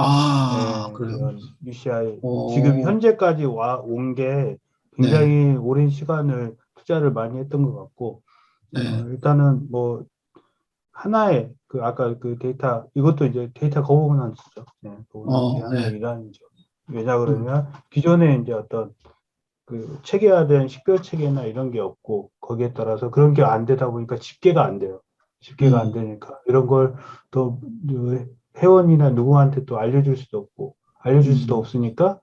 그래요. 이런 UCI 지금 어, 현재까지 온 게 네, 굉장히 오랜 시간을 투자를 많이 했던 것 같고 네, 일단은 뭐 하나의 그 아까 그 데이터 이것도 이제 데이터 거버넌스죠. 네, 거버넌스의 하나의 네. 일환이죠. 왜냐 음, 그러면 기존에 이제 어떤 그 체계화된 식별 체계나 이런 게 없고 거기에 따라서 그런 게 안 되다 보니까 집계가 안 돼요. 집계가 안 음, 되니까 이런 걸 또 회원이나 누구한테 또 알려줄 수도 없고 알려줄 수도 음, 없으니까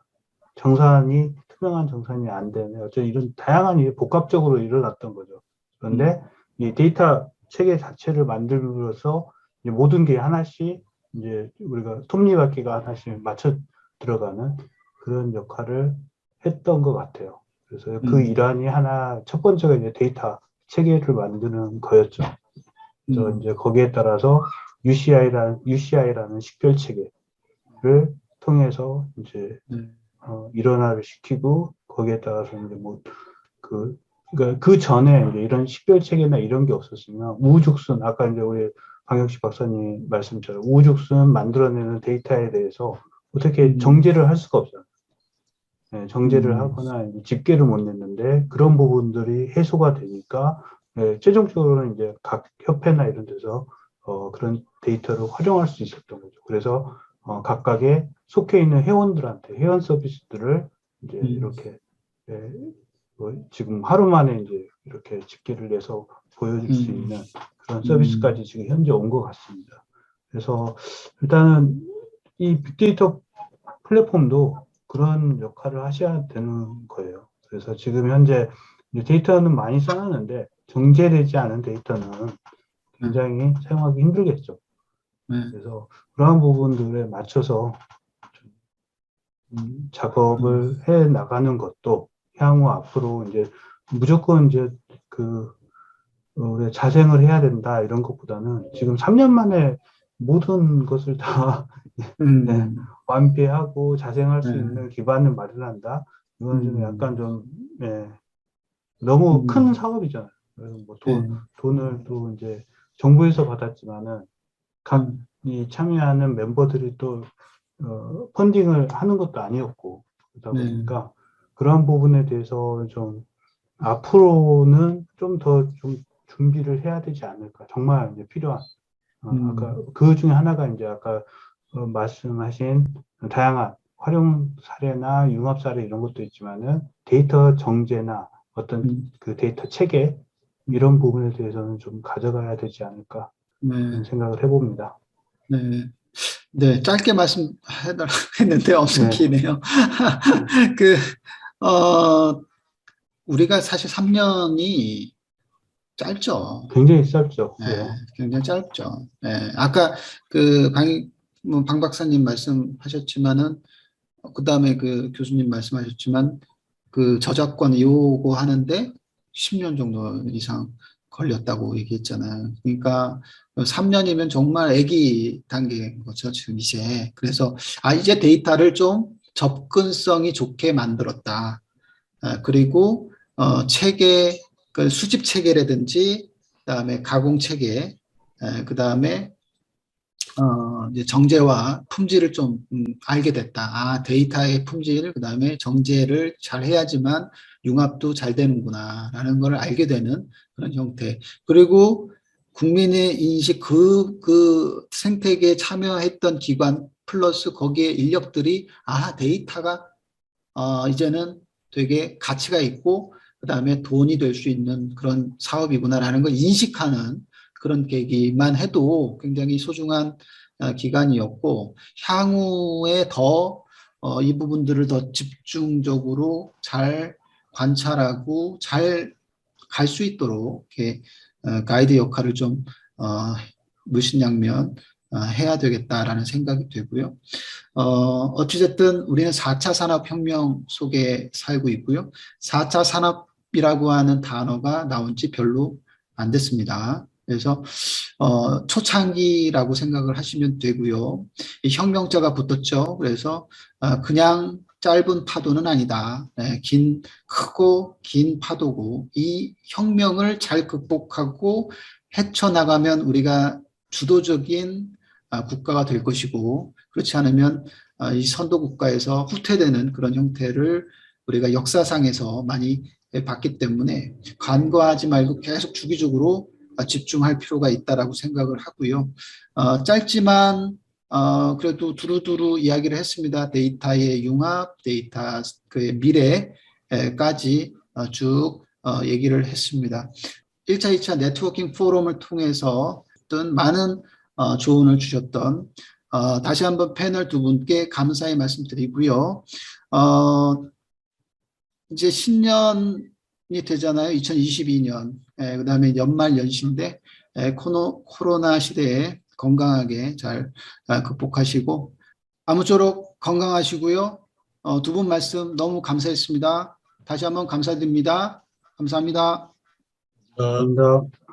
정산이 투명한 정산이 안 되네. 어쩌 이런 다양한 일이 복합적으로 일어났던 거죠. 그런데 이 데이터 체계 자체를 만들면서 이제 모든 게 하나씩 이제 우리가 톱니바퀴가 하나씩 맞춰 들어가는 그런 역할을 했던 것 같아요. 그래서 그 일환이 하나 첫 번째가 이제 데이터 체계를 만드는 거였죠. 그래서 이제 거기에 따라서 UCI라는 식별 체계를 통해서 이제 일원화를 시키고 거기에 따라서 이제 뭐 그러니까 그 전에 이제 이런 식별 체계나 이런 게 없었으면 우후죽순 아까 이제 우리 방역식 박사님 말씀처럼 우후죽순 만들어내는 데이터에 대해서 어떻게 정제를 할 수가 없잖아요. 네, 정제를 하거나 이제 집계를 못 냈는데 그런 부분들이 해소가 되니까 네, 최종적으로는 이제 각 협회나 이런 데서 그런 데이터를 활용할 수 있었던 거죠. 그래서 각각의 속해 있는 회원들한테 회원 서비스들을 이제 이렇게 예, 지금 하루 만에 이제 이렇게 집계를 내서 보여줄 수 있는 그런 서비스까지 지금 현재 온 것 같습니다. 그래서 일단은 이 빅데이터 플랫폼도 그런 역할을 하셔야 되는 거예요. 그래서 지금 현재 데이터는 많이 써놨는데 정제되지 않은 데이터는 굉장히 사용하기 힘들겠죠. 그래서 그러한 부분들에 맞춰서 작업을 해 나가는 것도 향후 앞으로 이제 무조건 이제 자생을 해야 된다 이런 것보다는 지금 3년 만에 모든 것을 다 네, 완비하고 자생할 수 있는 기반을 마련한다. 이건 좀 약간 좀 네, 너무 큰 사업이잖아요. 그래서 뭐 돈을 또 이제 정부에서 받았지만은 각 이 참여하는 멤버들이 또 펀딩을 하는 것도 아니었고 그러다 보니까 그러한 부분에 대해서 좀 앞으로는 좀 더 좀 준비를 해야 되지 않을까. 정말 이제 필요한 아까 그 중에 하나가 이제 아까 말씀하신 다양한 활용 사례나 융합 사례 이런 것도 있지만은 데이터 정제나 어떤 그 데이터 체계 이런 부분에 대해서는 좀 가져가야 되지 않을까 그런 생각을 해봅니다. 네. 네, 짧게 말씀해달라고 했는데 엄청 네. 기네요. 우리가 사실 3년이 짧죠. 굉장히 짧죠. 네, 네. 굉장히 짧죠. 네, 아까 방 박사님 말씀하셨지만은, 그 다음에 그 교수님 말씀하셨지만, 그 저작권 요구하는데 10년 정도 이상 걸렸다고 얘기했잖아요. 그러니까 3년이면 정말 아기 단계인 거죠, 지금 이제. 그래서, 이제 데이터를 좀 접근성이 좋게 만들었다. 그리고, 체계, 그 수집 체계라든지, 그다음에 가공 체계, 그다음에 이제 정제와 품질을 좀 알게 됐다. 데이터의 품질, 그다음에 정제를 잘 해야지만 융합도 잘 되는구나라는 걸 알게 되는 그런 형태. 그리고 국민의 인식, 그 생태계에 참여했던 기관 플러스 거기에 인력들이 데이터가 이제는 되게 가치가 있고 그다음에 돈이 될 수 있는 그런 사업이구나라는 걸 인식하는 그런 계기만 해도 굉장히 소중한 기간이었고 향후에 더 이 부분들을 더 집중적으로 잘 관찰하고 잘 갈 수 있도록 이렇게 가이드 역할을 좀 물신양면 해야 되겠다라는 생각이 되고요. 어찌됐든 우리는 4차 산업혁명 속에 살고 있고요. 4차 산업이라고 하는 단어가 나온 지 별로 안 됐습니다. 그래서 초창기라고 생각을 하시면 되고요. 이 혁명자가 붙었죠. 그래서 그냥 짧은 파도는 아니다. 크고 긴 파도고 이 혁명을 잘 극복하고 헤쳐나가면 우리가 주도적인 국가가 될 것이고 그렇지 않으면 이 선도 국가에서 후퇴되는 그런 형태를 우리가 역사상에서 많이 봤기 때문에 간과하지 말고 계속 주기적으로 집중할 필요가 있다라고 생각을 하고요. 짧지만 그래도 두루두루 이야기를 했습니다. 데이터의 융합, 데이터 그 미래까지 쭉 얘기를 했습니다. 1차, 2차 네트워킹 포럼을 통해서 어떤 많은 조언을 주셨던 다시 한번 패널 두 분께 감사의 말씀드리고요. 이제 신년이 되잖아요. 2022년. 그다음에 연말 연시인데 코로나 시대에 건강하게 잘 극복하시고 아무쪼록 건강하시고요. 두 분 말씀 너무 감사했습니다. 다시 한번 감사드립니다. 감사합니다. 어, 감사합니다.